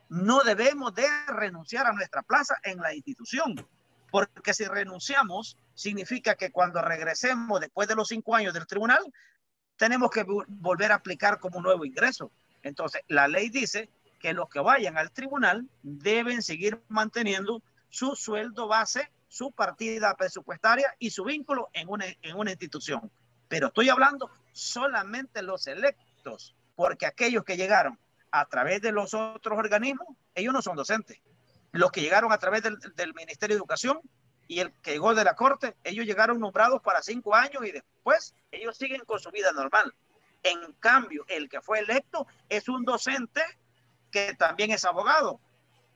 no debemos de renunciar a nuestra plaza en la institución. Porque si renunciamos, significa que cuando regresemos después de los 5 años del tribunal, tenemos que volver a aplicar como un nuevo ingreso. Entonces, la ley dice que los que vayan al tribunal deben seguir manteniendo su sueldo base, su partida presupuestaria y su vínculo en una institución. Pero estoy hablando solamente los electos, porque aquellos que llegaron a través de los otros organismos, ellos no son docentes. Los que llegaron a través del Ministerio de Educación y el que llegó de la Corte, ellos llegaron nombrados para 5 años y después ellos siguen con su vida normal. En cambio, el que fue electo es un docente que también es abogado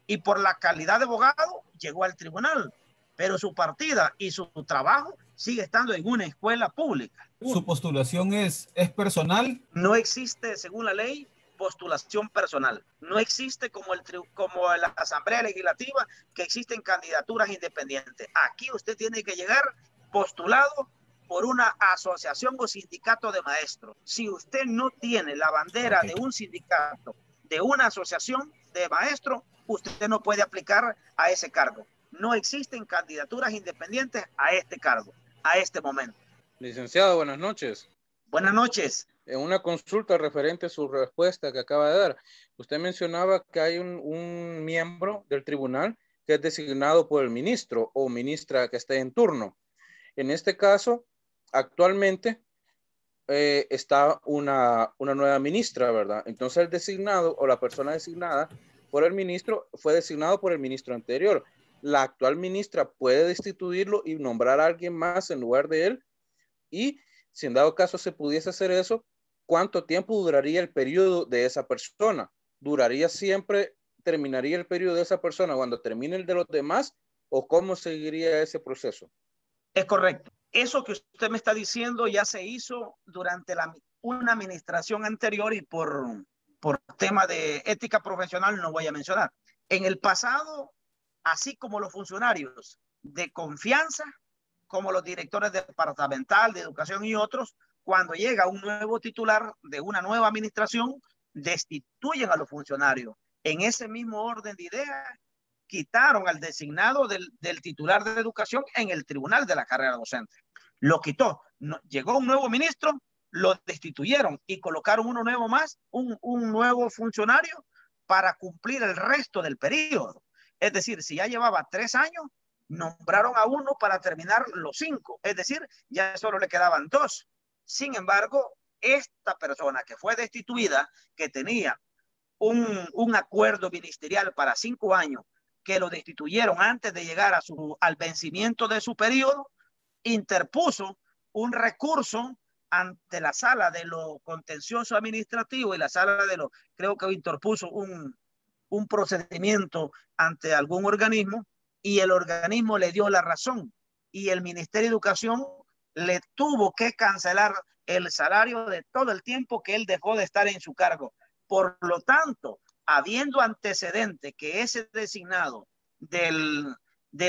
y por la calidad de abogado llegó al tribunal, pero su partida y su trabajo sigue estando en una escuela pública. ¿Su postulación es personal? No existe, según la ley, postulación personal. No existe como la Asamblea Legislativa, que existen candidaturas independientes. Aquí usted tiene que llegar postulado por una asociación o sindicato de maestros. Si usted no tiene la bandera de un sindicato, de una asociación de maestros, usted no puede aplicar a ese cargo. No existen candidaturas independientes a este cargo, a este momento. Licenciado, buenas noches. Buenas noches. En una consulta referente a su respuesta que acaba de dar, usted mencionaba que hay un miembro del tribunal que es designado por el ministro o ministra que esté en turno. En este caso, actualmente está una nueva ministra, ¿verdad? Entonces el designado o la persona designada por el ministro fue designado por el ministro anterior. La actual ministra puede destituirlo y nombrar a alguien más en lugar de él. Y si en dado caso se pudiese hacer eso, ¿cuánto tiempo duraría el periodo de esa persona? ¿Duraría siempre, terminaría el periodo de esa persona cuando termine el de los demás? ¿O cómo seguiría ese proceso? Es correcto. Eso que usted me está diciendo ya se hizo durante una administración anterior y por tema de ética profesional no voy a mencionar. En el pasado, así como los funcionarios de confianza, como los directores departamental de educación y otros, cuando llega un nuevo titular de una nueva administración, destituyen a los funcionarios. En ese mismo orden de ideas, quitaron al designado del titular de educación en el tribunal de la carrera docente. Lo quitó. Llegó un nuevo ministro, lo destituyeron y colocaron uno nuevo más, un nuevo funcionario para cumplir el resto del periodo. Es decir, si ya llevaba 3 años, nombraron a uno para terminar los 5. Es decir, ya solo le quedaban 2. Sin embargo, esta persona que fue destituida, que tenía un acuerdo ministerial para 5 años, que lo destituyeron antes de llegar al vencimiento de su periodo, interpuso un recurso ante la sala de lo contencioso administrativo y la sala de creo que interpuso un procedimiento ante algún organismo y el organismo le dio la razón y el Ministerio de Educación le tuvo que cancelar el salario de todo el tiempo que él dejó de estar en su cargo. Por lo tanto, habiendo antecedente que ese designado del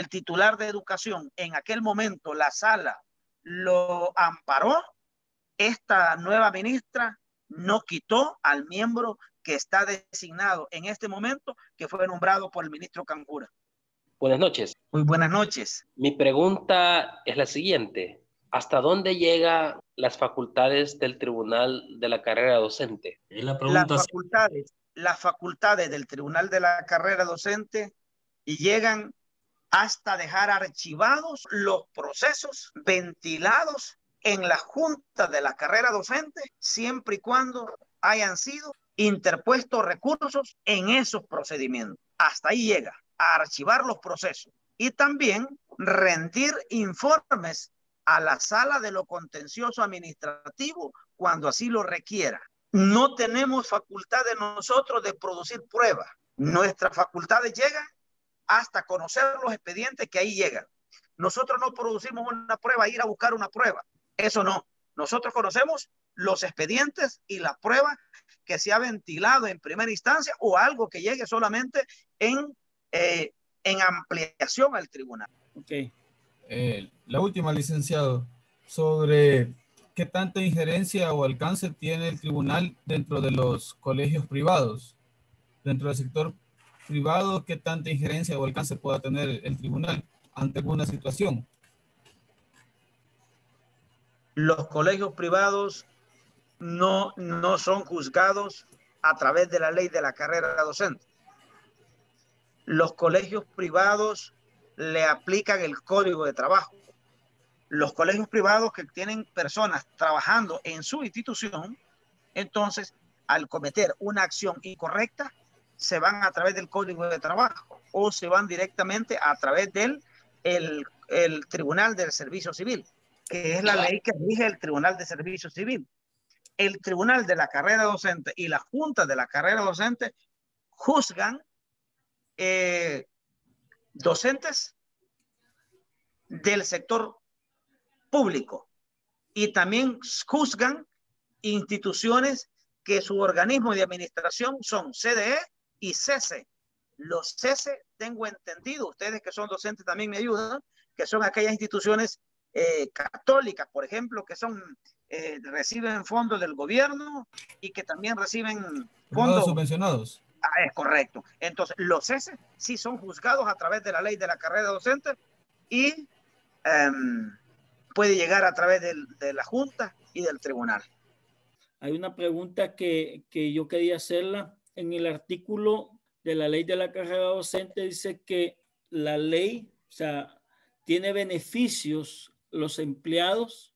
titular de educación, en aquel momento la sala lo amparó, esta nueva ministra no quitó al miembro que está designado en este momento, que fue nombrado por el ministro Cancura. Buenas noches. Muy buenas noches. Mi pregunta es la siguiente. ¿Hasta dónde llegan las facultades del Tribunal de la Carrera Docente? Las facultades del Tribunal de la Carrera Docente llegan hasta dejar archivados los procesos ventilados en la Junta de la Carrera Docente, siempre y cuando hayan sido interpuestos recursos en esos procedimientos. Hasta ahí llega, a archivar los procesos y también rendir informes a la sala de lo contencioso administrativo cuando así lo requiera. No tenemos facultades nosotros de producir pruebas. Nuestras facultades llegan hasta conocer los expedientes que ahí llegan. Nosotros no producimos una prueba, ir a buscar una prueba. Eso no. Nosotros conocemos los expedientes y la prueba que se ha ventilado en primera instancia o algo que llegue solamente en ampliación al tribunal. Okay. La última, licenciado, sobre qué tanta injerencia o alcance tiene el tribunal dentro de los colegios privados. Dentro del sector privado, qué tanta injerencia o alcance pueda tener el tribunal ante alguna situación. Los colegios privados no son juzgados a través de la ley de la carrera docente. Los colegios privados le aplican el código de trabajo. Los colegios privados que tienen personas trabajando en su institución, entonces al cometer una acción incorrecta, se van a través del Código de Trabajo o se van directamente a través del el Tribunal del Servicio Civil, que es la ley que rige el Tribunal de Servicio Civil. El Tribunal de la Carrera Docente y la Junta de la Carrera Docente juzgan docentes del sector público y también juzgan instituciones que su organismo de administración son CDE y CESE. Los CESE, tengo entendido, ustedes que son docentes también me ayudan, que son aquellas instituciones católicas, por ejemplo, que son reciben fondos del gobierno y que también reciben fondos subvencionados. Es correcto. Entonces, los CESE sí son juzgados a través de la ley de la carrera docente y puede llegar a través de la Junta y del tribunal. Hay una pregunta que yo quería hacerla. En el artículo de la ley de la carrera docente dice que la ley, o sea, tiene beneficios los empleados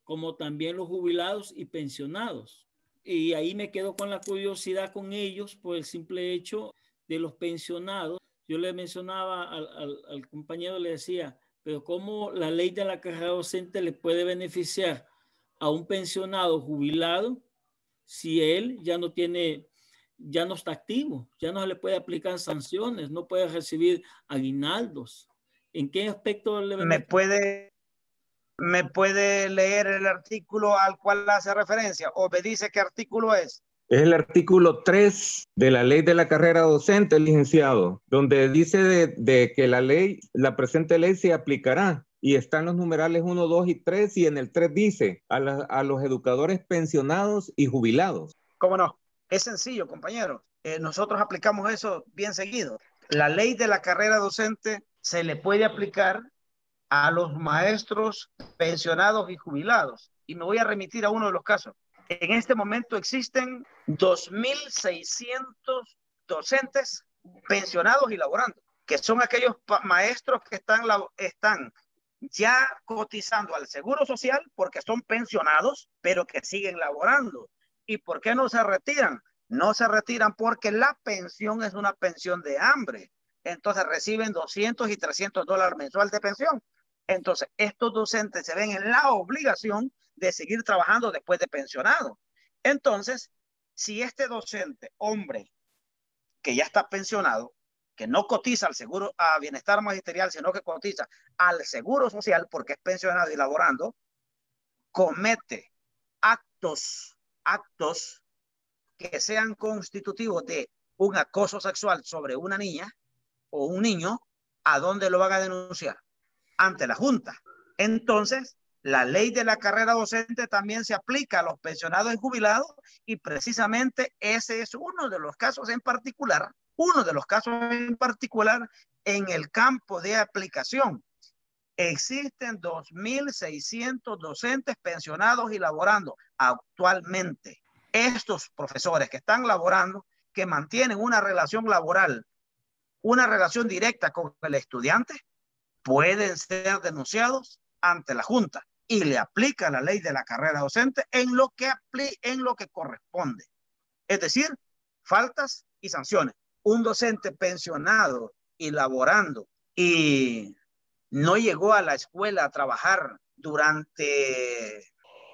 como también los jubilados y pensionados. Y ahí me quedo con la curiosidad con ellos por el simple hecho de los pensionados. Yo le mencionaba al compañero, le decía, pero ¿cómo la ley de la carrera docente le puede beneficiar a un pensionado jubilado si él ya no está activo, ya no se le puede aplicar sanciones, no puede recibir aguinaldos? ¿En qué aspecto le beneficia? ¿Me puede leer el artículo al cual hace referencia o me dice qué artículo es? Es el artículo 3 de la ley de la carrera docente, licenciado, donde dice de que la presente ley se aplicará y están los numerales 1, 2 y 3 y en el 3 dice a los educadores pensionados y jubilados. ¿Cómo no? Es sencillo, compañero. Nosotros aplicamos eso bien seguido. La ley de la carrera docente se le puede aplicar a los maestros pensionados y jubilados. Y me voy a remitir a uno de los casos. En este momento existen 2.600 docentes pensionados y laborando, que son aquellos maestros que están ya cotizando al Seguro Social porque son pensionados, pero que siguen laborando. ¿Y por qué no se retiran? No se retiran porque la pensión es una pensión de hambre. Entonces reciben $200 y $300 mensual de pensión. Entonces, estos docentes se ven en la obligación de seguir trabajando después de pensionado. Entonces, si este docente, hombre, que ya está pensionado, que no cotiza al seguro, a bienestar magisterial, sino que cotiza al Seguro Social porque es pensionado y laborando, comete actos que sean constitutivos de un acoso sexual sobre una niña o un niño, ¿a dónde lo van a denunciar? Ante la Junta. Entonces, la ley de la carrera docente también se aplica a los pensionados y jubilados y precisamente ese es uno de los casos en particular en el campo de aplicación. Existen 2.600 docentes pensionados y laborando actualmente. Estos profesores que están laborando, que mantienen una relación laboral, una relación directa con el estudiante, pueden ser denunciados ante la Junta y le aplica la ley de la carrera docente en lo que corresponde. Es decir, faltas y sanciones. Un docente pensionado y laborando y no llegó a la escuela a trabajar durante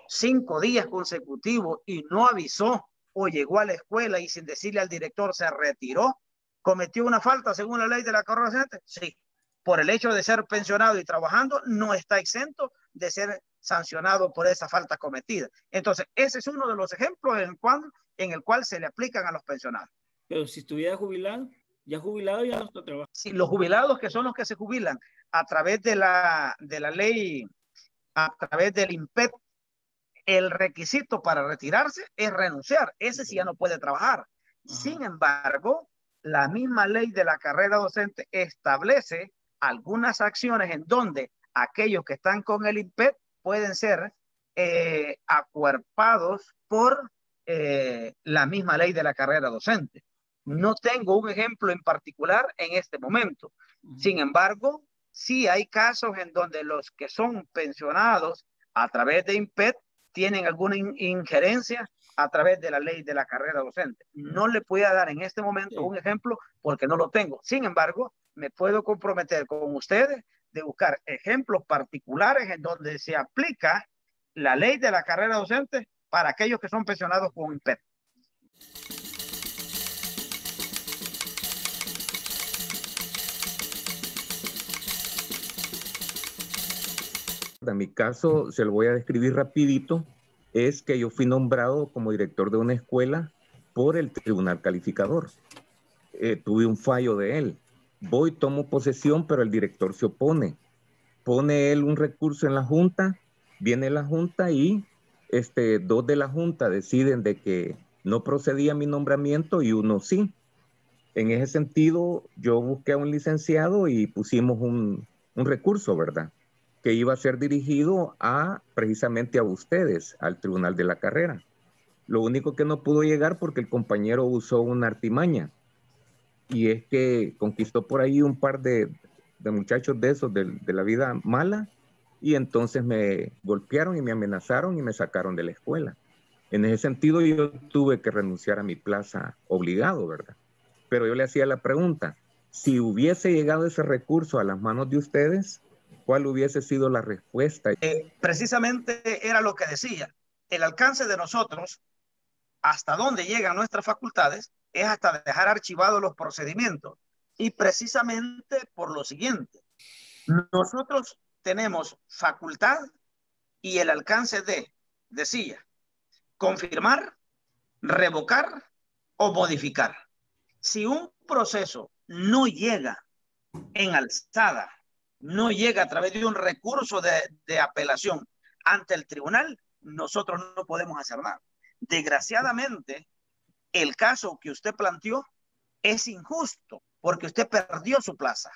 5 días consecutivos y no avisó, o llegó a la escuela y sin decirle al director se retiró, ¿cometió una falta según la ley de la carrera docente? Sí. Por el hecho de ser pensionado y trabajando, no está exento de ser sancionado por esa falta cometida. Entonces, ese es uno de los ejemplos en el cual se le aplican a los pensionados. Pero si estuviera jubilado, ya no está trabajando. Si los jubilados, que son los que se jubilan a través de la ley, a través del INPET, el requisito para retirarse es renunciar. Ese sí ya no puede trabajar. Sin embargo, la misma ley de la carrera docente establece algunas acciones en donde aquellos que están con el INPET pueden ser acuerpados por la misma ley de la carrera docente. No tengo un ejemplo en particular en este momento. Sin embargo, sí hay casos en donde los que son pensionados a través de INPET tienen alguna injerencia a través de la ley de la carrera docente. No le puedo dar en este momento un ejemplo porque no lo tengo. Sin embargo, me puedo comprometer con ustedes de buscar ejemplos particulares en donde se aplica la ley de la carrera docente para aquellos que son pensionados con IMPET. En mi caso, se lo voy a describir rapidito, es que yo fui nombrado como director de una escuela por el tribunal calificador. Tuve un fallo de él. Voy, tomo posesión, pero el director se opone. Pone él un recurso en la junta, viene la junta y dos de la junta deciden de que no procedía mi nombramiento y uno sí. En ese sentido, yo busqué a un licenciado y pusimos un recurso, ¿verdad?, que iba a ser dirigido precisamente a ustedes, al tribunal de la carrera. Lo único que no pudo llegar porque el compañero usó una artimaña, y es que conquistó por ahí un par de muchachos de esos de la vida mala, y entonces me golpearon y me amenazaron y me sacaron de la escuela. En ese sentido yo tuve que renunciar a mi plaza obligado, ¿verdad? Pero yo le hacía la pregunta, si hubiese llegado ese recurso a las manos de ustedes, ¿cuál hubiese sido la respuesta? Precisamente era lo que decía. El alcance de nosotros, hasta dónde llegan nuestras facultades, es hasta dejar archivados los procedimientos. Y precisamente por lo siguiente, nosotros tenemos facultad y el alcance de, decía, confirmar, revocar o modificar. Si un proceso no llega en alzada, no llega a través de un recurso de apelación ante el tribunal, nosotros no podemos hacer nada. Desgraciadamente, el caso que usted planteó es injusto porque usted perdió su plaza.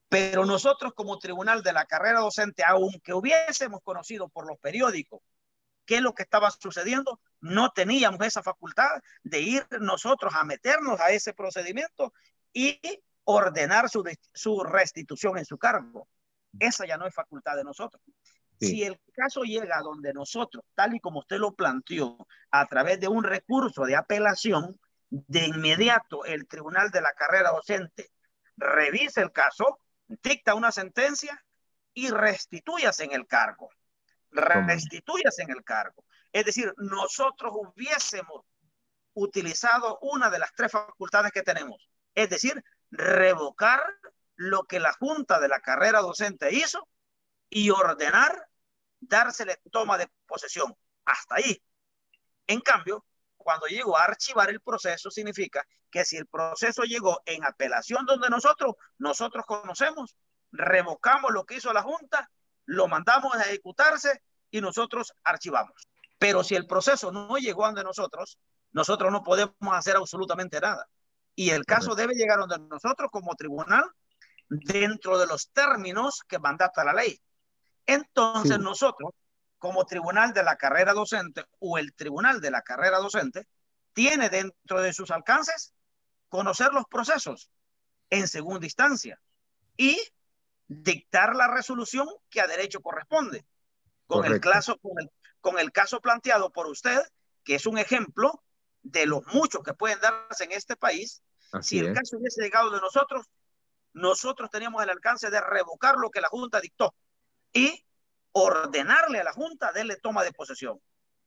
Pero nosotros como tribunal de la carrera docente, aunque hubiésemos conocido por los periódicos qué es lo que estaba sucediendo, no teníamos esa facultad de ir nosotros a meternos a ese procedimiento y ordenar su restitución en su cargo. Esa ya no es facultad de nosotros. Sí. Si el caso llega a donde nosotros, tal y como usted lo planteó, a través de un recurso de apelación, de inmediato el tribunal de la carrera docente revisa el caso, dicta una sentencia y restitúyase en el cargo. Restitúyase en el cargo. Es decir, nosotros hubiésemos utilizado una de las tres facultades que tenemos. Es decir, revocar lo que la Junta de la carrera docente hizo y ordenar dársele toma de posesión. Hasta ahí. En cambio, cuando llegó a archivar el proceso, significa que si el proceso llegó en apelación donde nosotros conocemos, revocamos lo que hizo la Junta, lo mandamos a ejecutarse y nosotros archivamos. Pero si el proceso no llegó donde nosotros no podemos hacer absolutamente nada. Y el caso debe llegar donde nosotros como tribunal dentro de los términos que mandata la ley. Entonces nosotros, como tribunal de la carrera docente o el tribunal de la carrera docente, tiene dentro de sus alcances conocer los procesos en segunda instancia y dictar la resolución que a derecho corresponde. Con el caso planteado por usted, que es un ejemplo de los muchos que pueden darse en este país. Si el caso hubiese llegado de nosotros teníamos el alcance de revocar lo que la Junta dictó y ordenarle a la Junta darle toma de posesión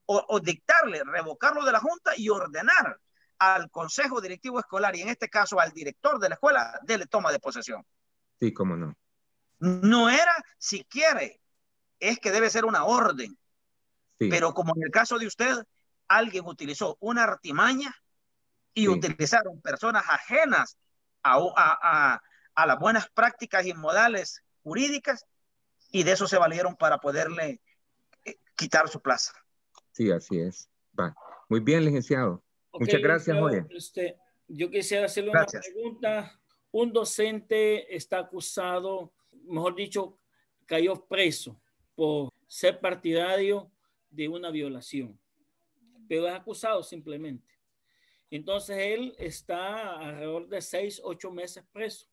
o dictarle, revocarlo de la Junta y ordenar al Consejo Directivo Escolar y en este caso al director de la escuela darle toma de posesión. Sí, cómo no. No era si quiere, es que debe ser una orden. Sí. Pero como en el caso de usted, alguien utilizó una artimaña y utilizaron personas ajenas a las buenas prácticas y modales jurídicas y de eso se valieron para poderle quitar su plaza. Sí, así es. Va. Muy bien, licenciado. Muchas gracias, Jorge. Yo quisiera hacerle una pregunta. Un docente está acusado, mejor dicho, cayó preso por ser partidario de una violación, pero es acusado simplemente. Entonces él está alrededor de 6-8 meses preso,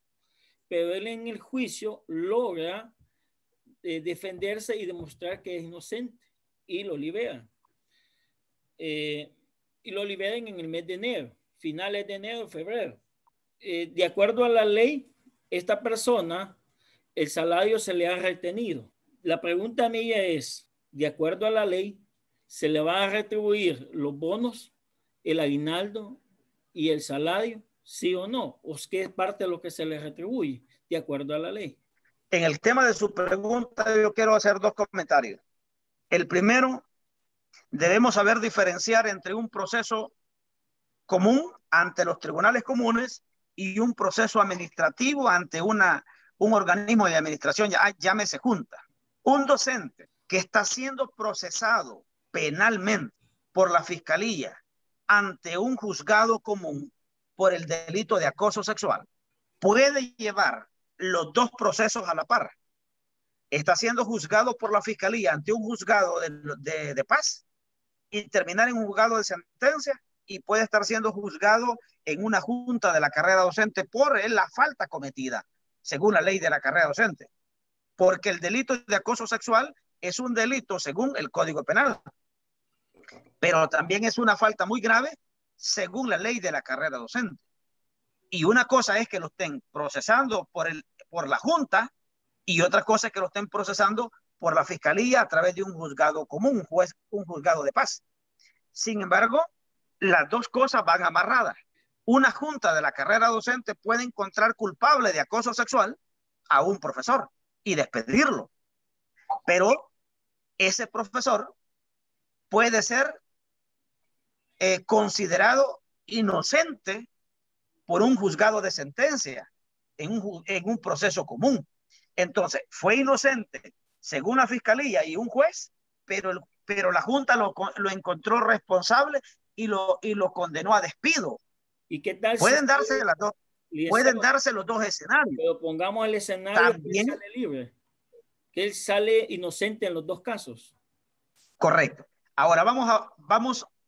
pero él en el juicio logra defenderse y demostrar que es inocente y lo liberan. y lo liberen en el mes de enero, finales de enero, febrero. De acuerdo a la ley, esta persona, el salario se le ha retenido. La pregunta mía es, de acuerdo a la ley, ¿se le va a retribuir los bonos, el aguinaldo y el salario, sí o no? ¿O es que es parte de lo que se le retribuye de acuerdo a la ley? En el tema de su pregunta, yo quiero hacer dos comentarios. El primero, debemos saber diferenciar entre un proceso común ante los tribunales comunes y un proceso administrativo ante un organismo de administración, llámese junta. Un docente que está siendo procesado penalmente por la fiscalía ante un juzgado común por el delito de acoso sexual puede llevar los dos procesos a la par. Está siendo juzgado por la fiscalía ante un juzgado de paz y terminar en un juzgado de sentencia, y puede estar siendo juzgado en una junta de la carrera docente por la falta cometida según la ley de la carrera docente, porque el delito de acoso sexual es un delito según el Código Penal, pero también es una falta muy grave según la ley de la carrera docente. Y una cosa es que lo estén procesando por la junta, y otra cosa es que lo estén procesando por la fiscalía a través de un juzgado común, un juzgado de paz. Sin embargo, las dos cosas van amarradas. Una junta de la carrera docente puede encontrar culpable de acoso sexual a un profesor y despedirlo, pero ese profesor puede ser considerado inocente por un juzgado de sentencia en un proceso común. Entonces, fue inocente según la fiscalía y un juez, pero la junta lo encontró responsable y lo condenó a despido. ¿Y qué tal? Pueden darse los dos escenarios. Pero pongamos el escenario también, que él sale libre, que él sale inocente en los dos casos. Correcto. Ahora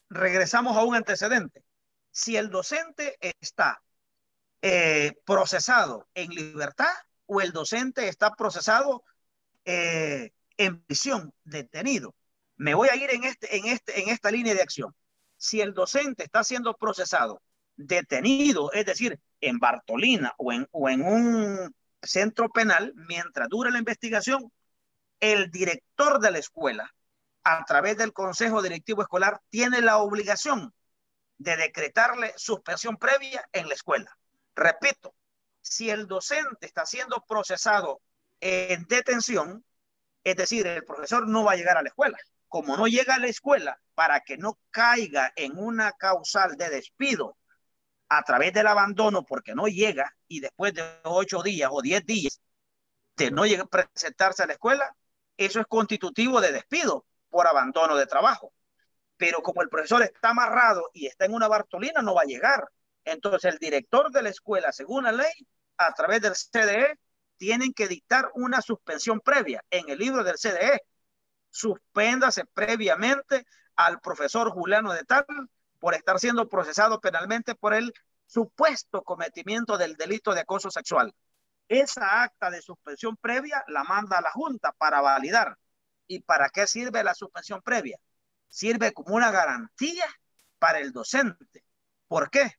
regresamos a un antecedente. Si el docente está procesado en libertad o el docente está procesado en prisión, detenido. Me voy a ir en esta línea de acción. Si el docente está siendo procesado, detenido, es decir, en Bartolina o en un centro penal, mientras dura la investigación, el director de la escuela, a través del Consejo Directivo Escolar, tiene la obligación de decretarle suspensión previa en la escuela. Repito, si el docente está siendo procesado en detención, es decir, el profesor no va a llegar a la escuela. Como no llega a la escuela, para que no caiga en una causal de despido a través del abandono, porque no llega, y después de 8 días o 10 días de no llegar a presentarse a la escuela, eso es constitutivo de despido por abandono de trabajo. Pero como el profesor está amarrado y está en una Bartolina, no va a llegar. Entonces el director de la escuela, según la ley, a través del CDE, tienen que dictar una suspensión previa. En el libro del CDE, suspéndase previamente al profesor Juliano de tal por estar siendo procesado penalmente por el supuesto cometimiento del delito de acoso sexual. Esa acta de suspensión previa la manda a la Junta para validar. ¿Y para qué sirve la suspensión previa? Sirve como una garantía para el docente. ¿Por qué?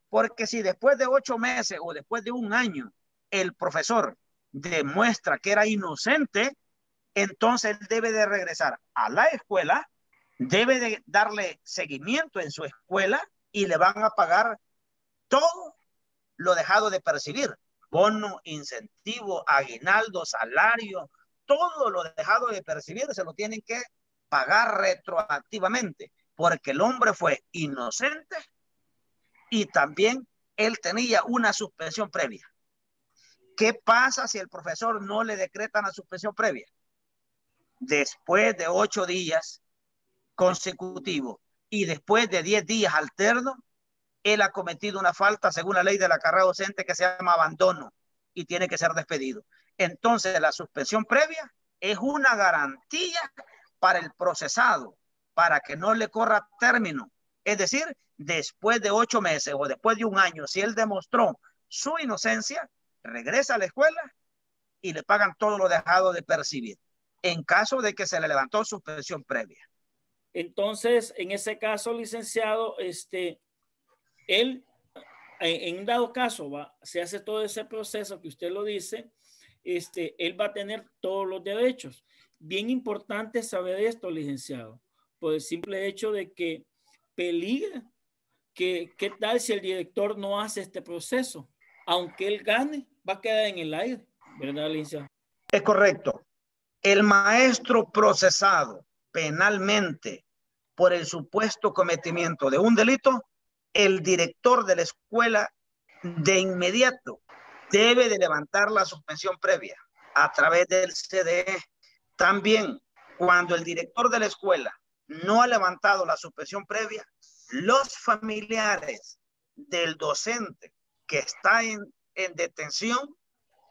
Porque si después de 8 meses o después de un año el profesor demuestra que era inocente, entonces él debe de regresar a la escuela, debe de darle seguimiento en su escuela y le van a pagar todo lo dejado de percibir. Bono, incentivo, aguinaldo, salario, todo lo dejado de percibir se lo tienen que pagar retroactivamente, porque el hombre fue inocente y también él tenía una suspensión previa. ¿Qué pasa si el profesor no le decreta la suspensión previa? Después de 8 días consecutivos y después de 10 días alternos, él ha cometido una falta según la ley de la carrera docente que se llama abandono y tiene que ser despedido. Entonces la suspensión previa es una garantía para el procesado, para que no le corra término. Es decir, después de 8 meses o después de un año, si él demostró su inocencia, regresa a la escuela y le pagan todo lo dejado de percibir, en caso de que se le levantó suspensión previa. Entonces, en ese caso, licenciado, él, en un dado caso, se hace todo ese proceso que usted lo dice, él va a tener todos los derechos. Bien importante saber esto, licenciado, por el simple hecho de que peligra que qué tal si el director no hace este proceso. Aunque él gane, va a quedar en el aire, ¿verdad, licenciado? Es correcto. El maestro procesado penalmente por el supuesto cometimiento de un delito, el director de la escuela de inmediato debe de levantar la suspensión previa a través del CDE. También, cuando el director de la escuela no ha levantado la suspensión previa, los familiares del docente que está en detención,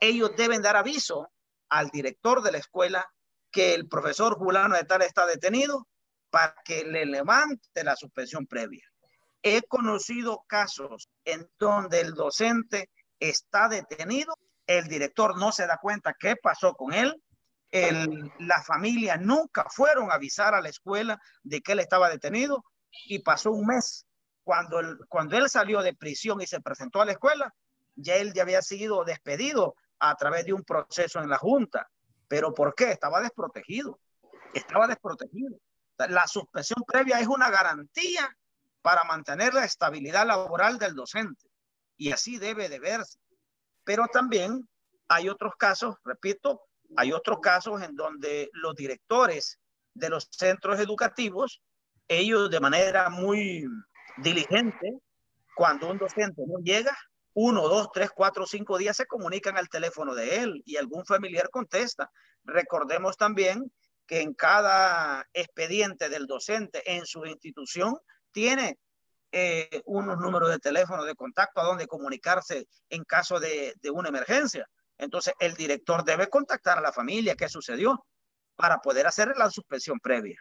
ellos deben dar aviso al director de la escuela que el profesor fulano de tal está detenido para que le levante la suspensión previa. He conocido casos en donde el docente está detenido, el director no se da cuenta qué pasó con él, la familia nunca fueron a avisar a la escuela de que él estaba detenido y pasó un mes. Cuando él salió de prisión y se presentó a la escuela, ya él ya había sido despedido a través de un proceso en la Junta. ¿Pero por qué? Estaba desprotegido. Estaba desprotegido. La suspensión previa es una garantía para mantener la estabilidad laboral del docente. Y así debe de verse. Pero también hay otros casos, repito, hay otros casos en donde los directores de los centros educativos, ellos de manera muy diligente, cuando un docente no llega, 1, 2, 3, 4, 5 días se comunican al teléfono de él y algún familiar contesta. Recordemos también que en cada expediente del docente en su institución tiene unos números de teléfono de contacto a donde comunicarse en caso de una emergencia. Entonces el director debe contactar a la familia qué sucedió para poder hacer la suspensión previa,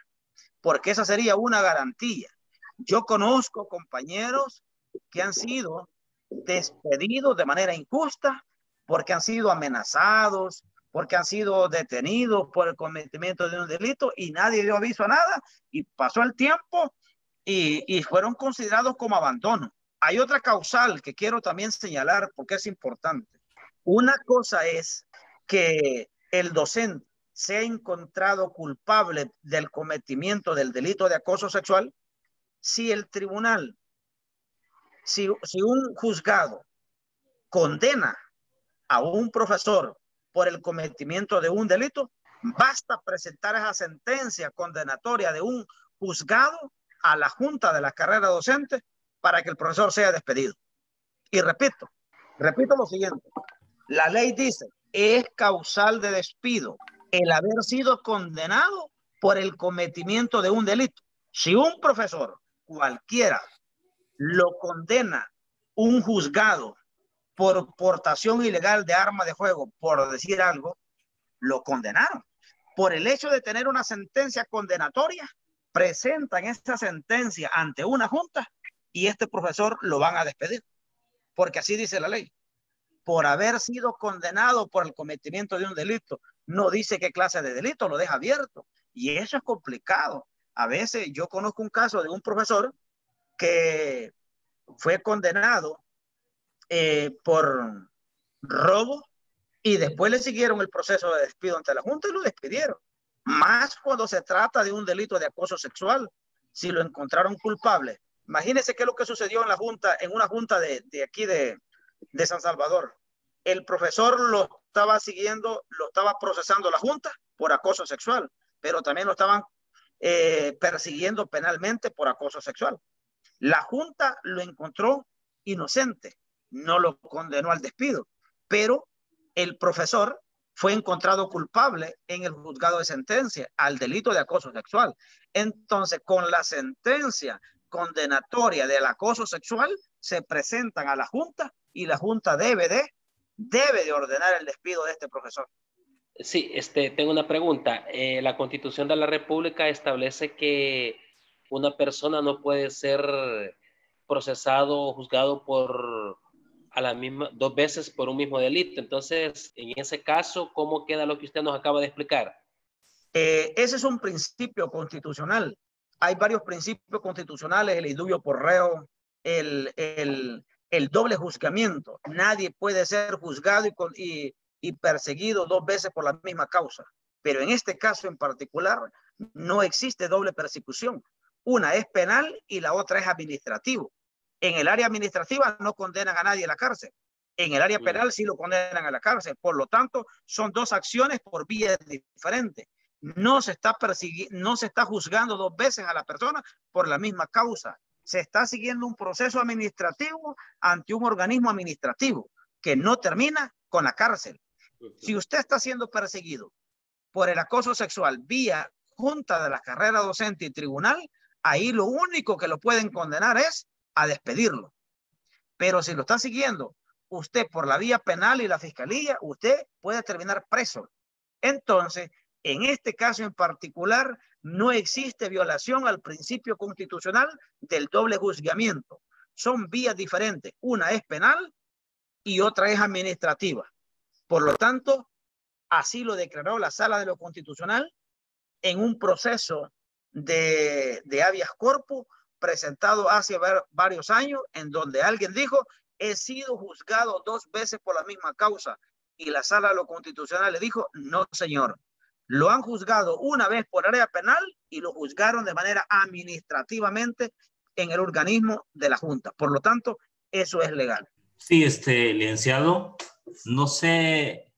porque esa sería una garantía. Yo conozco compañeros que han sido despedidos de manera injusta porque han sido amenazados, porque han sido detenidos por el cometimiento de un delito y nadie dio aviso a nada y pasó el tiempo y fueron considerados como abandono. Hay otra causal que quiero también señalar porque es importante. Una cosa es que el docente sea encontrado culpable del cometimiento del delito de acoso sexual si el tribunal, si un juzgado condena a un profesor por el cometimiento de un delito, basta presentar esa sentencia condenatoria de un juzgado a la Junta de la Carrera Docente para que el profesor sea despedido. Y repito lo siguiente, la ley dice, es causal de despido el haber sido condenado por el cometimiento de un delito. Si un profesor cualquiera lo condena un juzgado por portación ilegal de arma de fuego, por decir algo, lo condenaron. Por el hecho de tener una sentencia condenatoria, presentan esta sentencia ante una junta y este profesor lo van a despedir, porque así dice la ley. Por haber sido condenado por el cometimiento de un delito, no dice qué clase de delito, lo deja abierto. Y eso es complicado. A veces yo conozco un caso de un profesor que fue condenado por robo y después le siguieron el proceso de despido ante la Junta y lo despidieron. Más cuando se trata de un delito de acoso sexual, si lo encontraron culpable. Imagínense qué es lo que sucedió en la Junta, en una Junta de aquí de San Salvador. El profesor lo estaba siguiendo, lo estaba procesando la Junta por acoso sexual, pero también lo estaban persiguiendo penalmente por acoso sexual. La Junta lo encontró inocente, no lo condenó al despido, pero el profesor fue encontrado culpable en el juzgado de sentencia al delito de acoso sexual. Entonces, con la sentencia condenatoria del acoso sexual, se presentan a la Junta y la Junta debe de ordenar el despido de este profesor. Sí, tengo una pregunta. La Constitución de la República establece que una persona no puede ser procesado o juzgado dos veces por un mismo delito. Entonces, en ese caso, ¿cómo queda lo que usted nos acaba de explicar? Ese es un principio constitucional hay varios principios constitucionales, el indubio por reo, el doble juzgamiento. Nadie puede ser juzgado y perseguido 2 veces por la misma causa. Pero en este caso en particular no existe doble persecución. Una es penal y la otra es administrativo. En el área administrativa no condenan a nadie a la cárcel. En el área penal sí lo condenan a la cárcel. Por lo tanto, son 2 acciones por vías diferentes. No se está juzgando 2 veces a la persona por la misma causa. Se está siguiendo un proceso administrativo ante un organismo administrativo que no termina con la cárcel. Si usted está siendo perseguido por el acoso sexual vía junta de la carrera docente y tribunal, ahí lo único que lo pueden condenar es a despedirlo. Pero si lo está siguiendo usted por la vía penal y la fiscalía, usted puede terminar preso. Entonces, en este caso en particular, no existe violación al principio constitucional del doble juzgamiento. Son vías diferentes. Una es penal y otra es administrativa. Por lo tanto, así lo declaró la Sala de lo Constitucional en un proceso de habeas corpus presentado hace varios años, en donde alguien dijo: he sido juzgado 2 veces por la misma causa. Y la Sala de lo Constitucional le dijo: no, señor. Lo han juzgado una vez por área penal y lo juzgaron de manera administrativamente en el organismo de la Junta. Por lo tanto, eso es legal. Sí, licenciado, no sé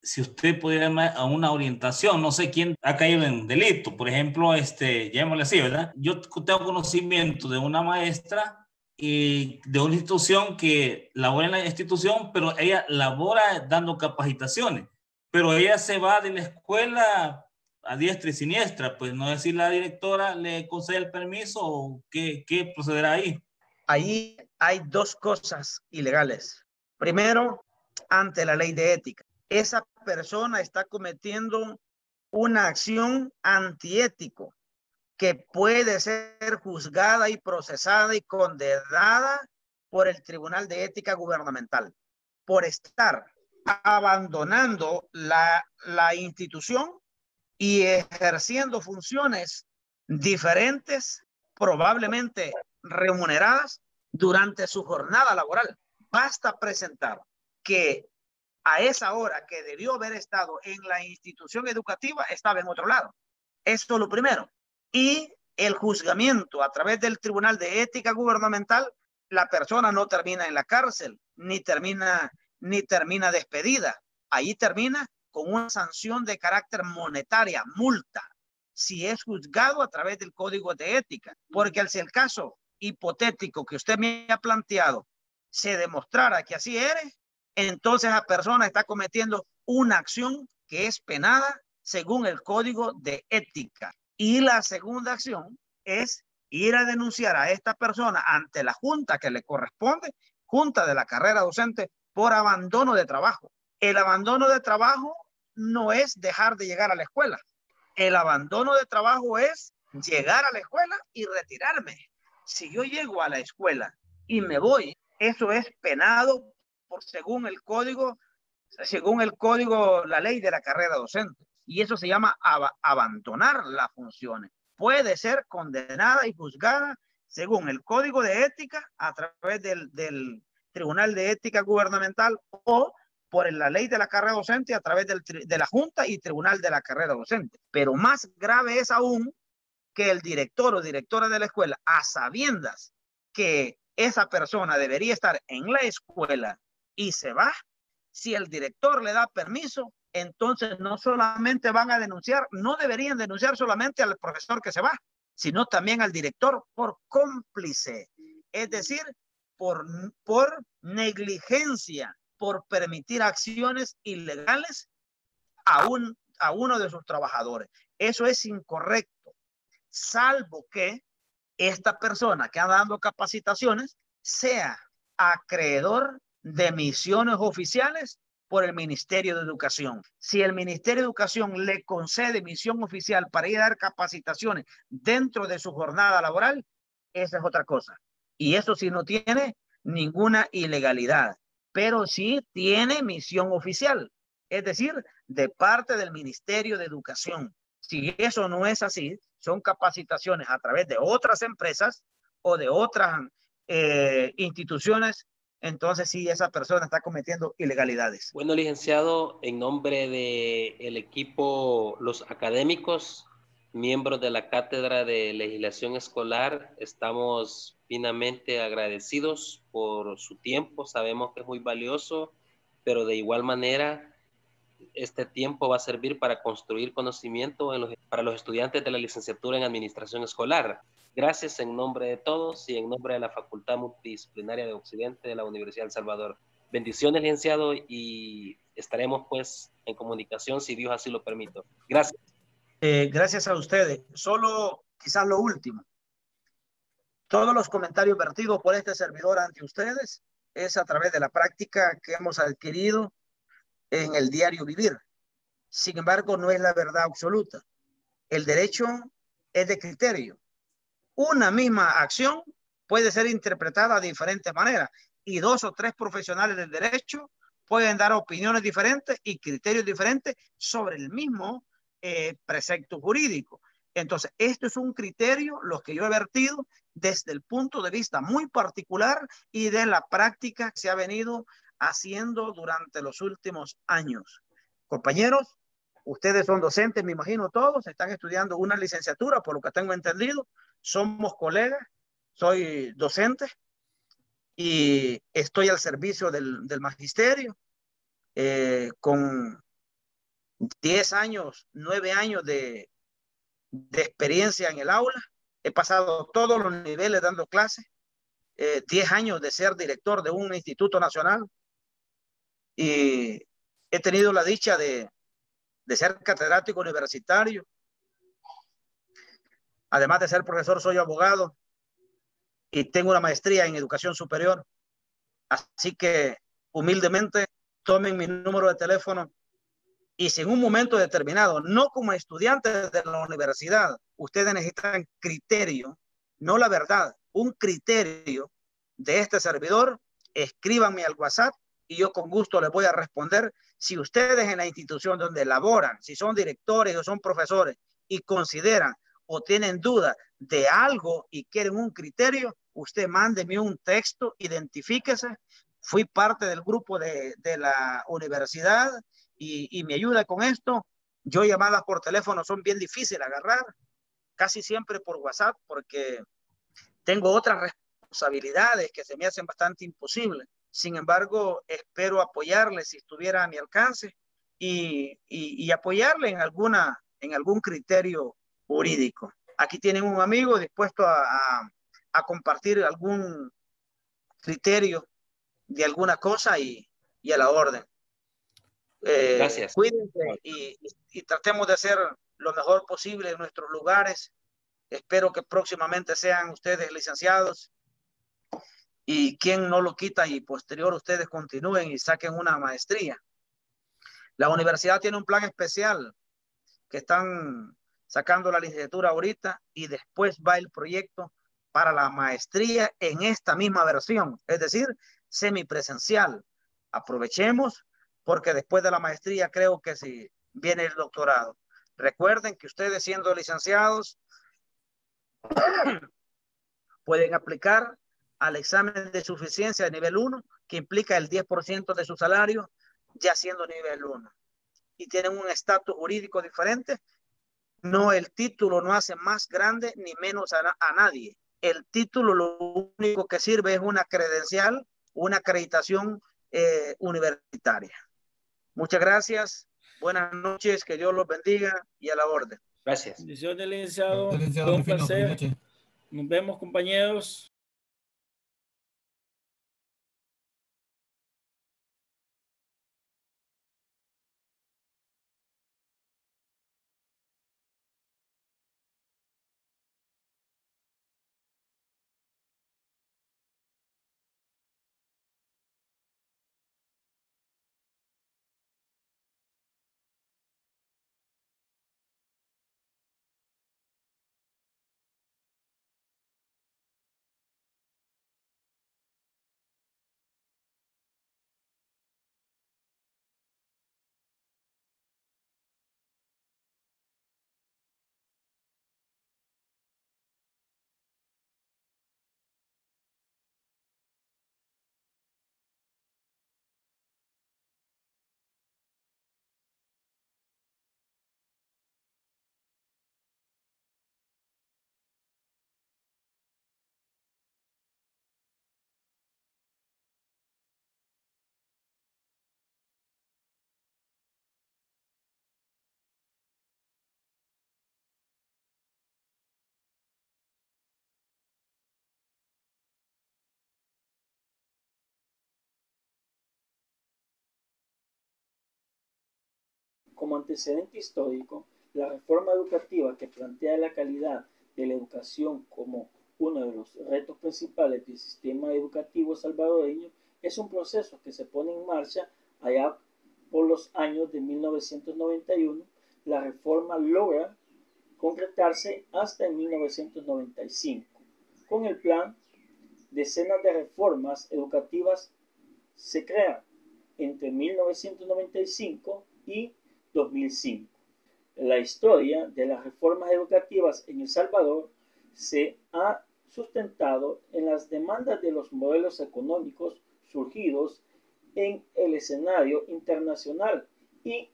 si usted pudiera darme a una orientación, no sé quién ha caído en delito, por ejemplo, llamémosle así, ¿verdad? Yo tengo conocimiento de una maestra y de una institución que labora en la institución, pero ella labora dando capacitaciones, pero ella se va de la escuela a diestra y siniestra, pues no sé si la directora le concede el permiso o qué procederá ahí. Ahí hay 2 cosas ilegales. Primero, ante la ley de ética, esa persona está cometiendo una acción antiético que puede ser juzgada y procesada y condenada por el Tribunal de Ética Gubernamental por estar abandonando la institución y ejerciendo funciones diferentes, probablemente remuneradas, durante su jornada laboral. Basta presentar que a esa hora que debió haber estado en la institución educativa, estaba en otro lado. Esto es lo primero. Y el juzgamiento a través del Tribunal de Ética Gubernamental, la persona no termina en la cárcel, ni termina despedida. Ahí termina con una sanción de carácter monetaria, multa, si es juzgado a través del Código de Ética. Porque si el caso hipotético que usted me ha planteado se demostrara que así eres, entonces la persona está cometiendo una acción que es penada según el Código de Ética. Y la segunda acción es ir a denunciar a esta persona ante la junta que le corresponde, junta de la carrera docente, por abandono de trabajo. El abandono de trabajo no es dejar de llegar a la escuela. El abandono de trabajo es llegar a la escuela y retirarme. Si yo llego a la escuela y me voy, eso es penado según el código, la ley de la carrera docente. Y eso se llama abandonar las funciones. Puede ser condenada y juzgada según el Código de Ética a través del Tribunal de Ética Gubernamental o por la ley de la carrera docente a través de la Junta y Tribunal de la carrera docente. Pero más grave es aún que el director o directora de la escuela, a sabiendas que esa persona debería estar en la escuela y se va, si el director le da permiso, entonces no solamente van a denunciar, no deberían denunciar solamente al profesor que se va, sino también al director por cómplice, es decir, por negligencia, por permitir acciones ilegales a uno de sus trabajadores. Eso es incorrecto, salvo que esta persona que anda dando capacitaciones sea acreedor de misiones oficiales por el Ministerio de Educación. Si el Ministerio de Educación le concede misión oficial para ir a dar capacitaciones dentro de su jornada laboral, esa es otra cosa. Y eso sí no tiene ninguna ilegalidad, pero sí tiene misión oficial, es decir, de parte del Ministerio de Educación. Si eso no es así, son capacitaciones a través de otras empresas o de otras instituciones, entonces sí, esa persona está cometiendo ilegalidades. Bueno, licenciado, en nombre del equipo, los académicos, miembros de la Cátedra de Legislación Escolar, estamos finamente agradecidos por su tiempo. Sabemos que es muy valioso, pero de igual manera, este tiempo va a servir para construir conocimiento para los estudiantes de la licenciatura en Administración Escolar. Gracias en nombre de todos y en nombre de la Facultad Multidisciplinaria de Occidente de la Universidad de El Salvador. Bendiciones, licenciado, y estaremos pues en comunicación si Dios así lo permite. Gracias. Gracias a ustedes. Solo quizás lo último. Todos los comentarios vertidos por este servidor ante ustedes es a través de la práctica que hemos adquirido en el diario vivir. Sin embargo, no es la verdad absoluta. El derecho es de criterio. Una misma acción puede ser interpretada de diferentes maneras y 2 o 3 profesionales del derecho pueden dar opiniones diferentes y criterios diferentes sobre el mismo precepto jurídico. Entonces, esto es un criterio, los que yo he vertido desde el punto de vista muy particular y de la práctica que se ha venido haciendo durante los últimos años. Compañeros, ustedes son docentes, me imagino todos, están estudiando una licenciatura, por lo que tengo entendido. Somos colegas, soy docente y estoy al servicio del magisterio con 10 años, 9 años de experiencia en el aula. He pasado todos los niveles dando clases, 10 años de ser director de un instituto nacional y he tenido la dicha de ser catedrático universitario. Además de ser profesor, soy abogado y tengo una maestría en educación superior. Así que humildemente tomen mi número de teléfono y si en un momento determinado, no como estudiantes de la universidad, ustedes necesitan criterio, no la verdad, un criterio de este servidor, escríbanme al WhatsApp y yo con gusto les voy a responder. Si ustedes en la institución donde laboran, si son directores o son profesores y consideran o tienen duda de algo y quieren un criterio, usted mándeme un texto, identifíquese. Fui parte del grupo de la universidad y me ayuda con esto. Yo llamadas por teléfono son bien difíciles agarrar, casi siempre por WhatsApp, porque tengo otras responsabilidades que se me hacen bastante imposibles. Sin embargo, espero apoyarle si estuviera a mi alcance y apoyarle en algún criterio jurídico. Aquí tienen un amigo dispuesto a compartir algún criterio de alguna cosa y a la orden. Gracias. Cuídense y tratemos de hacer lo mejor posible en nuestros lugares. Espero que próximamente sean ustedes licenciados y quien no lo quita y posterior ustedes continúen y saquen una maestría. La universidad tiene un plan especial que están sacando la licenciatura ahorita y después va el proyecto para la maestría en esta misma versión, es decir, semipresencial. Aprovechemos porque después de la maestría creo que sí viene el doctorado. Recuerden que ustedes siendo licenciados pueden aplicar al examen de suficiencia de nivel 1, que implica el 10% de su salario, ya siendo nivel 1. Y tienen un estatus jurídico diferente. No, el título no hace más grande ni menos a nadie. El título lo único que sirve es una credencial, una acreditación universitaria. Muchas gracias. Buenas noches, que Dios los bendiga y a la orden. Gracias. Bendiciones, licenciado. Licenciado, Fue un placer. Nos vemos, compañeros. como antecedente histórico, la reforma educativa que plantea la calidad de la educación como uno de los retos principales del sistema educativo salvadoreño es un proceso que se pone en marcha allá por los años de 1991. La reforma logra concretarse hasta en 1995. Con el plan, decenas de reformas educativas se crean entre 1995 y 2005. La historia de las reformas educativas en El Salvador se ha sustentado en las demandas de los modelos económicos surgidos en el escenario internacional y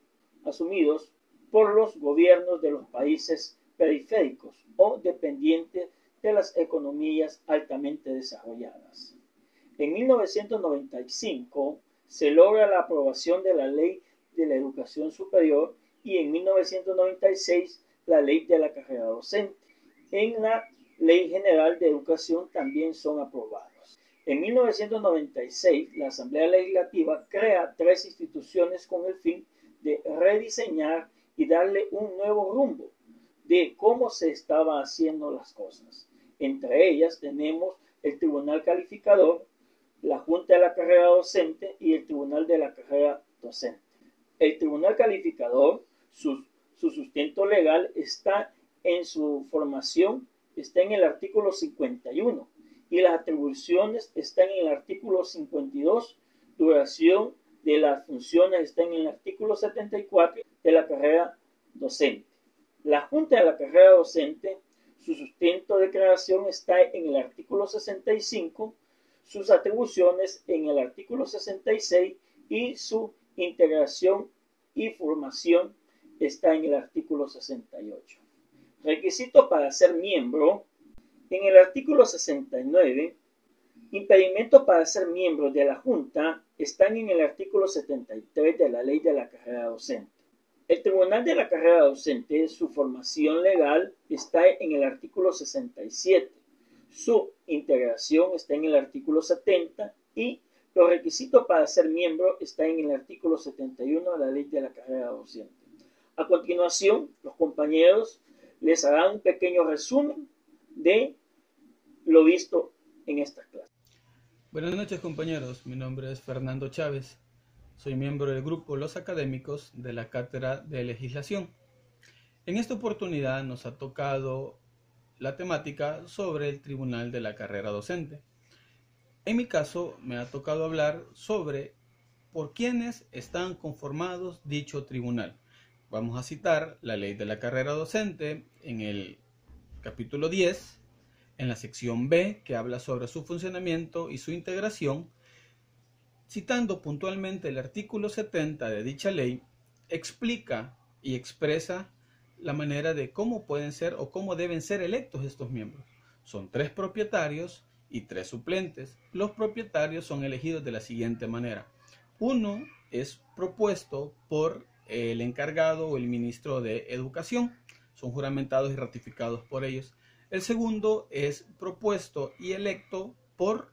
asumidos por los gobiernos de los países periféricos o dependientes de las economías altamente desarrolladas. En 1995 se logra la aprobación de la Ley de la Educación Superior y en 1996 la Ley de la Carrera Docente. En la Ley General de Educación también son aprobados. En 1996 la Asamblea Legislativa crea 3 instituciones con el fin de rediseñar y darle un nuevo rumbo de cómo se estaban haciendo las cosas. Entre ellas tenemos el Tribunal Calificador, la Junta de la Carrera Docente y el Tribunal de la Carrera Docente. El Tribunal Calificador, su sustento legal está en su formación, está en el artículo 51 y las atribuciones están en el artículo 52, duración de las funciones está en el artículo 74 de la carrera docente. La Junta de la Carrera Docente, su sustento de creación está en el artículo 65, sus atribuciones en el artículo 66 y su integración y formación está en el artículo 68. Requisito para ser miembro, en el artículo 69, impedimentos para ser miembro de la Junta están en el artículo 73 de la Ley de la Carrera Docente. El Tribunal de la Carrera Docente, su formación legal está en el artículo 67, su integración está en el artículo 70 y los requisitos para ser miembro están en el artículo 71 de la Ley de la Carrera Docente. A continuación, los compañeros les harán un pequeño resumen de lo visto en esta clase. Buenas noches, compañeros. Mi nombre es Fernando Chávez. Soy miembro del grupo Los Académicos de la Cátedra de Legislación. En esta oportunidad nos ha tocado la temática sobre el Tribunal de la Carrera Docente. En mi caso, me ha tocado hablar sobre por quiénes están conformados dicho tribunal. Vamos a citar la Ley de la Carrera Docente en el capítulo 10, en la sección B, que habla sobre su funcionamiento y su integración. Citando puntualmente el artículo 70 de dicha ley, explica y expresa la manera de cómo pueden ser o cómo deben ser electos estos miembros. Son 3 propietarios y 3 suplentes. Los propietarios son elegidos de la siguiente manera. Uno es propuesto por el encargado o el ministro de Educación. Son juramentados y ratificados por ellos. El segundo es propuesto y electo por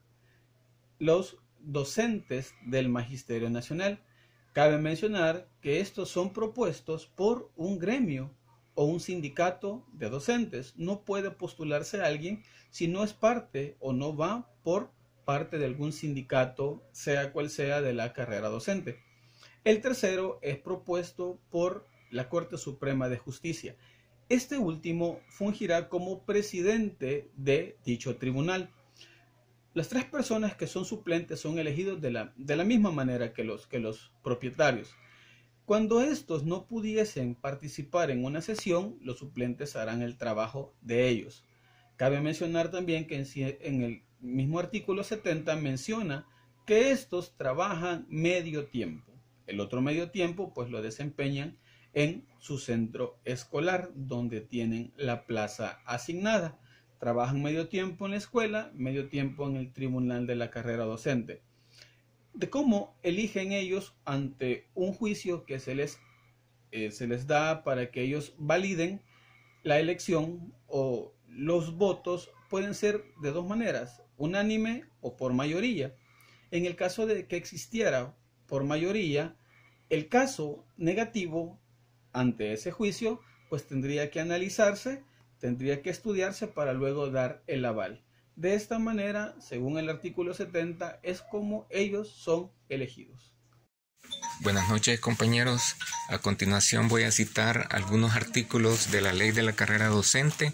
los docentes del Magisterio Nacional. Cabe mencionar que estos son propuestos por un gremio o un sindicato de docentes. No puede postularse a alguien si no es parte o no va por parte de algún sindicato, sea cual sea, de la carrera docente. El tercero es propuesto por la Corte Suprema de Justicia. Este último fungirá como presidente de dicho tribunal. Las 3 personas que son suplentes son elegidos de la misma manera que los propietarios. Cuando estos no pudiesen participar en una sesión, los suplentes harán el trabajo de ellos. Cabe mencionar también que en el mismo artículo 70 menciona que estos trabajan medio tiempo. El otro medio tiempo pues lo desempeñan en su centro escolar, donde tienen la plaza asignada. Trabajan medio tiempo en la escuela, medio tiempo en el Tribunal de la Carrera Docente. De cómo eligen ellos ante un juicio que se les da para que ellos validen la elección, o los votos pueden ser de 2 maneras, unánime o por mayoría. En el caso de que existiera por mayoría, el caso negativo ante ese juicio, pues tendría que analizarse, tendría que estudiarse para luego dar el aval. De esta manera, según el artículo 70, es como ellos son elegidos. Buenas noches, compañeros. A continuación voy a citar algunos artículos de la ley de la carrera docente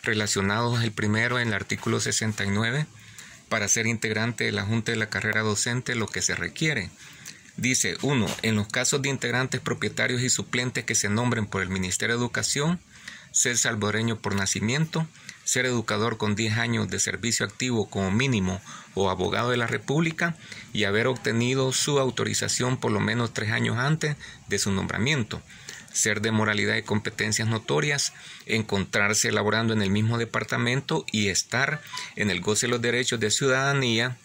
relacionados. El primero, en el artículo 69, para ser integrante de la Junta de la Carrera Docente, lo que se requiere. Dice: 1. En los casos de integrantes propietarios y suplentes que se nombren por el Ministerio de Educación, ser salvadoreño por nacimiento, ser educador con 10 años de servicio activo como mínimo o abogado de la República y haber obtenido su autorización por lo menos 3 años antes de su nombramiento, ser de moralidad y competencias notorias, encontrarse laborando en el mismo departamento y estar en el goce de los derechos de ciudadanía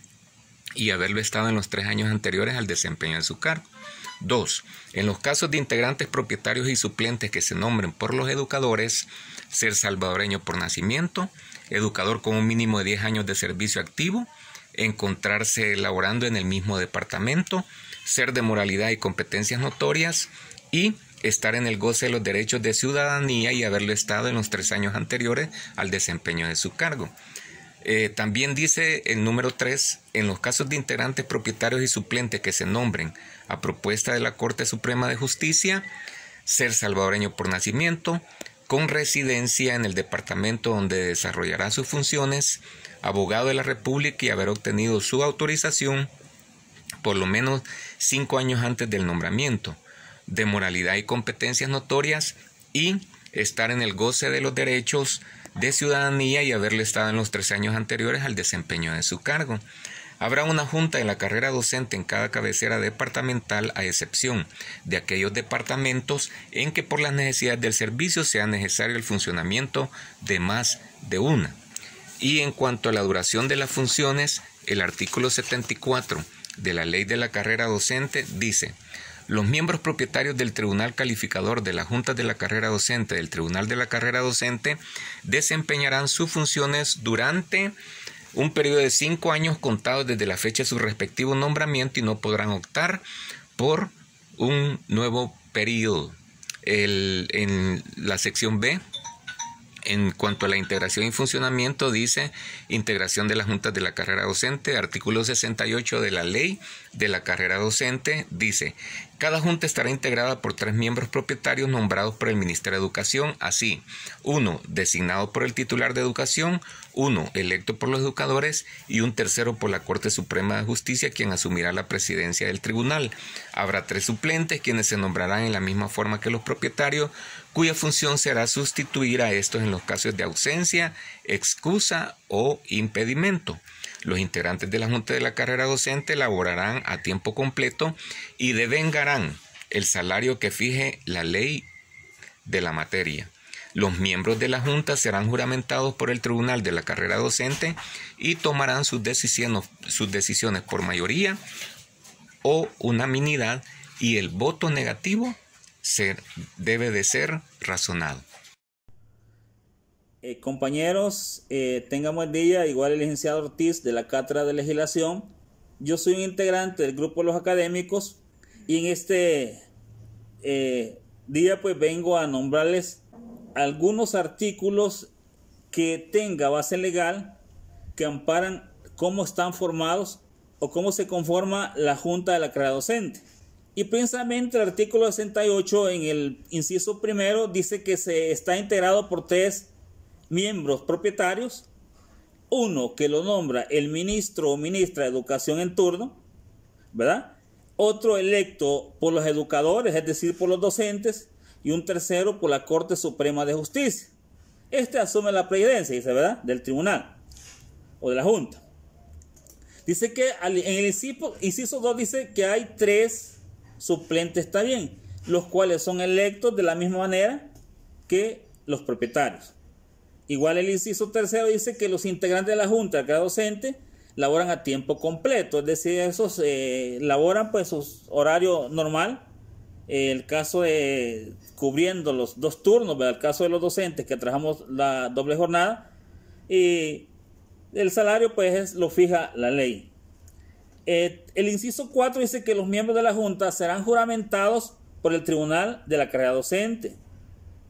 y haberlo estado en los 3 años anteriores al desempeño de su cargo. 2. En los casos de integrantes propietarios y suplentes que se nombren por los educadores, ser salvadoreño por nacimiento, educador con un mínimo de 10 años de servicio activo, encontrarse laborando en el mismo departamento, ser de moralidad y competencias notorias y estar en el goce de los derechos de ciudadanía y haberlo estado en los 3 años anteriores al desempeño de su cargo. También dice el número 3, en los casos de integrantes propietarios y suplentes que se nombren a propuesta de la Corte Suprema de Justicia, ser salvadoreño por nacimiento, con residencia en el departamento donde desarrollará sus funciones, abogado de la República y haber obtenido su autorización por lo menos 5 años antes del nombramiento, de moralidad y competencias notorias y estar en el goce de los derechos de ciudadanía y haberle estado en los 3 años anteriores al desempeño de su cargo. Habrá una junta de la carrera docente en cada cabecera departamental, a excepción de aquellos departamentos en que por las necesidades del servicio sea necesario el funcionamiento de más de una. Y en cuanto a la duración de las funciones, el artículo 74 de la ley de la carrera docente dice: los miembros propietarios del Tribunal Calificador de la Junta de la Carrera Docente del Tribunal de la Carrera Docente desempeñarán sus funciones durante un periodo de 5 años contados desde la fecha de su respectivo nombramiento y no podrán optar por un nuevo periodo. En la sección B, en cuanto a la integración y funcionamiento, dice: integración de las juntas de la carrera docente. Artículo 68 de la ley de la carrera docente dice: cada junta estará integrada por 3 miembros propietarios nombrados por el Ministerio de Educación, así: 1 designado por el titular de educación, 1 electo por los educadores y un tercero por la Corte Suprema de Justicia, quien asumirá la presidencia del tribunal. Habrá 3 suplentes, quienes se nombrarán en la misma forma que los propietarios, cuya función será sustituir a estos en los casos de ausencia, excusa o impedimento. Los integrantes de la Junta de la Carrera Docente laborarán a tiempo completo y devengarán el salario que fije la ley de la materia. Los miembros de la Junta serán juramentados por el Tribunal de la Carrera Docente y tomarán sus decisiones por mayoría o unanimidad, y el voto negativo debe de ser razonado. Compañeros, tengan buen día. Igual el licenciado Ortiz de la Cátedra de Legislación. Yo soy un integrante del grupo de los académicos y en este día pues vengo a nombrarles algunos artículos que tenga base legal que amparan cómo están formados o cómo se conforma la Junta de la Carrera Docente. Y precisamente el artículo 68 en el inciso primero dice que se está integrado por 3 miembros propietarios, 1 que lo nombra el ministro o ministra de Educación en turno, ¿verdad? Otro electo por los educadores, es decir, por los docentes, y un tercero por la Corte Suprema de Justicia. Este asume la presidencia, dice, ¿verdad?, del tribunal o de la Junta. Dice que en el inciso 2 dice que hay 3 suplentes, está bien, los cuales son electos de la misma manera que los propietarios. Igual el inciso 3 dice que los integrantes de la Junta de la Carrera Docente laboran a tiempo completo, es decir, esos laboran pues su horario normal. El caso de cubriendo los 2 turnos, ¿verdad? El caso de los docentes que trabajamos la doble jornada, y el salario pues lo fija la ley. El inciso 4 dice que los miembros de la Junta serán juramentados por el tribunal de la carrera docente,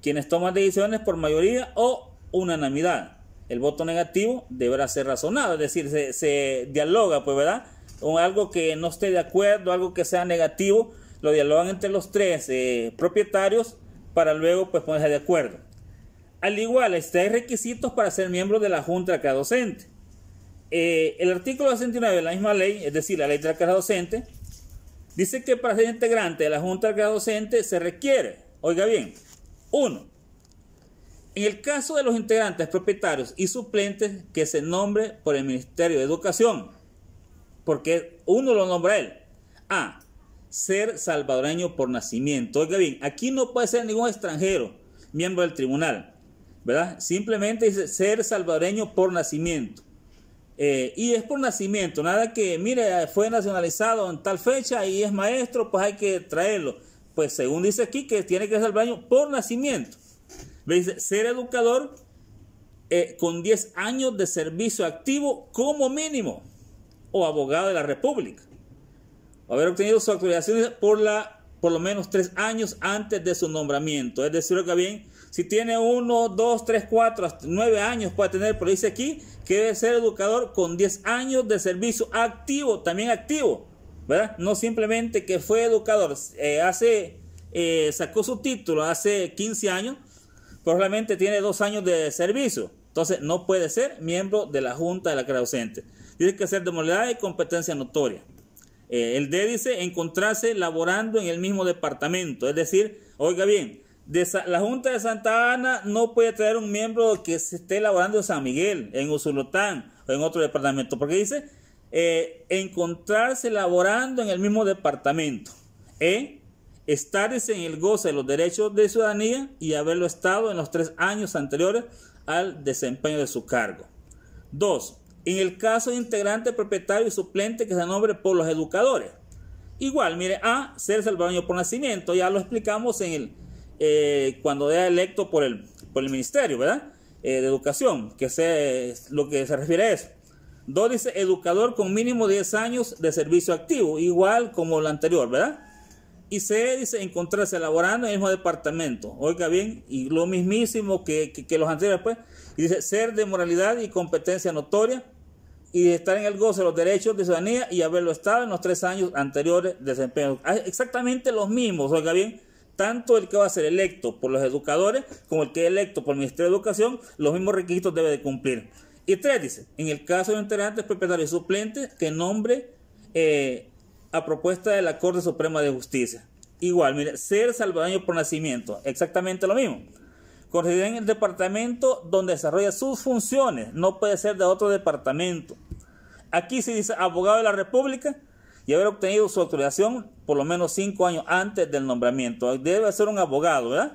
quienes toman decisiones por mayoría o unanimidad. El voto negativo deberá ser razonado, es decir, se dialoga, pues, ¿verdad? O algo que no esté de acuerdo, algo que sea negativo, lo dialogan entre los tres propietarios para luego, pues, ponerse de acuerdo. Al igual, hay requisitos para ser miembro de la Junta de la Carrera Docente. El artículo 69 de la misma ley, es decir, la ley de la carrera docente, dice que para ser integrante de la Junta de la Carrera Docente se requiere, oiga bien, 1. En el caso de los integrantes propietarios y suplentes, que se nombre por el Ministerio de Educación, porque uno lo nombra él. A. Ser salvadoreño por nacimiento. Oiga bien, aquí no puede ser ningún extranjero miembro del tribunal, ¿verdad? Simplemente dice ser salvadoreño por nacimiento. Y es por nacimiento, nada que, mire, fue nacionalizado en tal fecha y es maestro, pues hay que traerlo. Pues según dice aquí, que tiene que ser salvadoreño por nacimiento. Dice ser educador con 10 años de servicio activo como mínimo, o abogado de la República, o haber obtenido su autorización por lo menos 3 años antes de su nombramiento. Es decir, que bien, si tiene 1, 2, 3, 4, hasta 9 años puede tener, pero dice aquí que debe ser educador con 10 años de servicio activo, también activo, ¿verdad? No simplemente que fue educador, sacó su título hace 15 años, probablemente tiene 2 años de servicio, entonces no puede ser miembro de la Junta de la Carrera Docente. Tiene que ser de moralidad y competencia notoria. El D dice encontrarse laborando en el mismo departamento, es decir, oiga bien, la Junta de Santa Ana no puede traer un miembro que se esté laborando en San Miguel, en Usulután o en otro departamento, porque dice encontrarse laborando en el mismo departamento. Estar en el goce de los derechos de ciudadanía y haberlo estado en los 3 años anteriores al desempeño de su cargo. 2. En el caso de integrante, propietario y suplente que se nombre por los educadores. Igual, mire, A, ser salvadoreño por nacimiento, ya lo explicamos en cuando era electo por el ministerio, ¿verdad? De Educación, que es lo que se refiere a eso. 2 dice educador con mínimo 10 años de servicio activo, igual como lo anterior, ¿verdad? Y C dice encontrarse laborando en el mismo departamento, oiga bien, y lo mismísimo que los anteriores, pues. Y dice ser de moralidad y competencia notoria y de estar en el goce de los derechos de ciudadanía y haberlo estado en los 3 años anteriores de desempeño. Exactamente los mismos, oiga bien, tanto el que va a ser electo por los educadores como el que es electo por el Ministerio de Educación, los mismos requisitos debe de cumplir. Y 3 dice, en el caso de integrantes, propietarios y suplentes, que nombre a propuesta de la Corte Suprema de Justicia. Igual, mire, ser salvadoreño por nacimiento, exactamente lo mismo. Corresponde en el departamento donde desarrolla sus funciones, no puede ser de otro departamento. Aquí se dice abogado de la República y haber obtenido su autorización por lo menos 5 años antes del nombramiento. Debe ser un abogado, ¿verdad?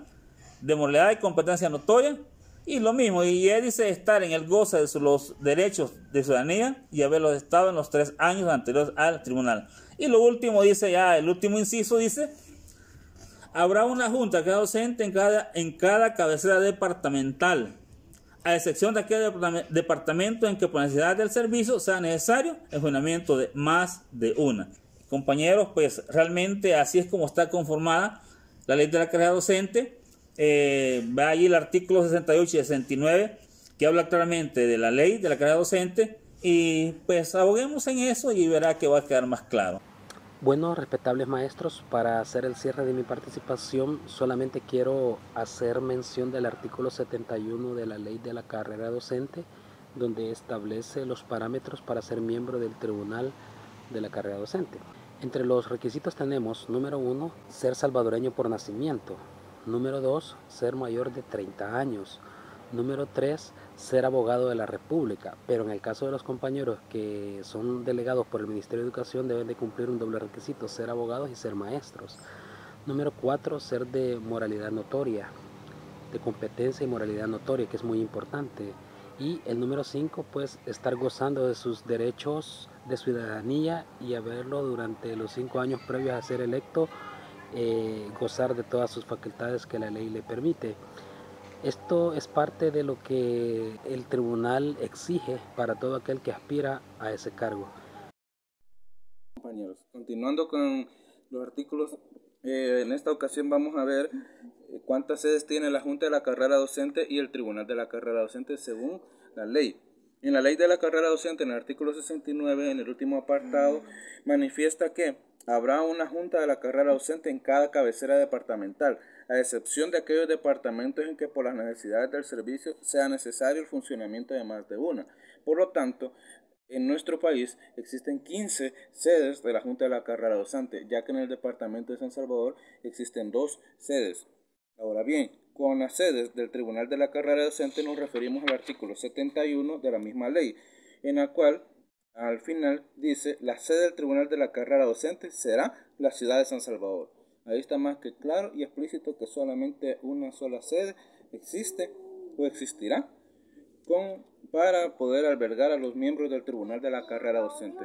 De moralidad y competencia notoria. Y lo mismo, y él dice estar en el goce de los derechos de ciudadanía y haberlos estado en los 3 años anteriores al tribunal. Y lo último dice, ya el último inciso dice, habrá una junta de carrera docente en cada cabecera departamental, a excepción de aquel departamento en que por necesidad del servicio sea necesario el funcionamiento de más de una. Compañeros, pues realmente así es como está conformada la ley de la carrera docente. Va allí el artículo 68 y 69 que habla claramente de la ley de la carrera docente y pues aboguemos en eso y verá que va a quedar más claro. Bueno, respetables maestros, para hacer el cierre de mi participación solamente quiero hacer mención del artículo 71 de la ley de la carrera docente, donde establece los parámetros para ser miembro del tribunal de la carrera docente. Entre los requisitos tenemos, número 1, ser salvadoreño por nacimiento. Número 2, ser mayor de 30 años. Número 3, ser abogado de la República. Pero en el caso de los compañeros que son delegados por el Ministerio de Educación deben de cumplir un doble requisito, ser abogados y ser maestros. Número 4, ser de moralidad notoria, de competencia y moralidad notoria, que es muy importante. Y el número 5, pues estar gozando de sus derechos de ciudadanía y haberlo durante los 5 años previos a ser electo, gozar de todas sus facultades que la ley le permite. Esto es parte de lo que el tribunal exige para todo aquel que aspira a ese cargo. Compañeros, continuando con los artículos En esta ocasión vamos a ver cuántas sedes tiene la Junta de la Carrera Docente y el Tribunal de la Carrera Docente según la ley. En la ley de la carrera docente, en el artículo 69, en el último apartado, manifiesta que habrá una Junta de la Carrera Docente en cada cabecera departamental, a excepción de aquellos departamentos en que por las necesidades del servicio sea necesario el funcionamiento de más de una. Por lo tanto, en nuestro país existen 15 sedes de la Junta de la Carrera Docente, ya que en el departamento de San Salvador existen 2 sedes. Ahora bien, con las sedes del Tribunal de la Carrera Docente nos referimos al artículo 71 de la misma ley, en la cual al final dice: la sede del Tribunal de la Carrera Docente será la ciudad de San Salvador. Ahí está más que claro y explícito que solamente una sola sede existe o existirá para poder albergar a los miembros del Tribunal de la Carrera Docente.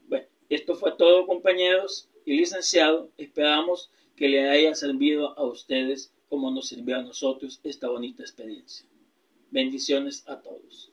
Bueno, esto fue todo, compañeros y licenciado. Esperamos que le haya servido a ustedes como nos sirvió a nosotros esta bonita experiencia. Bendiciones a todos.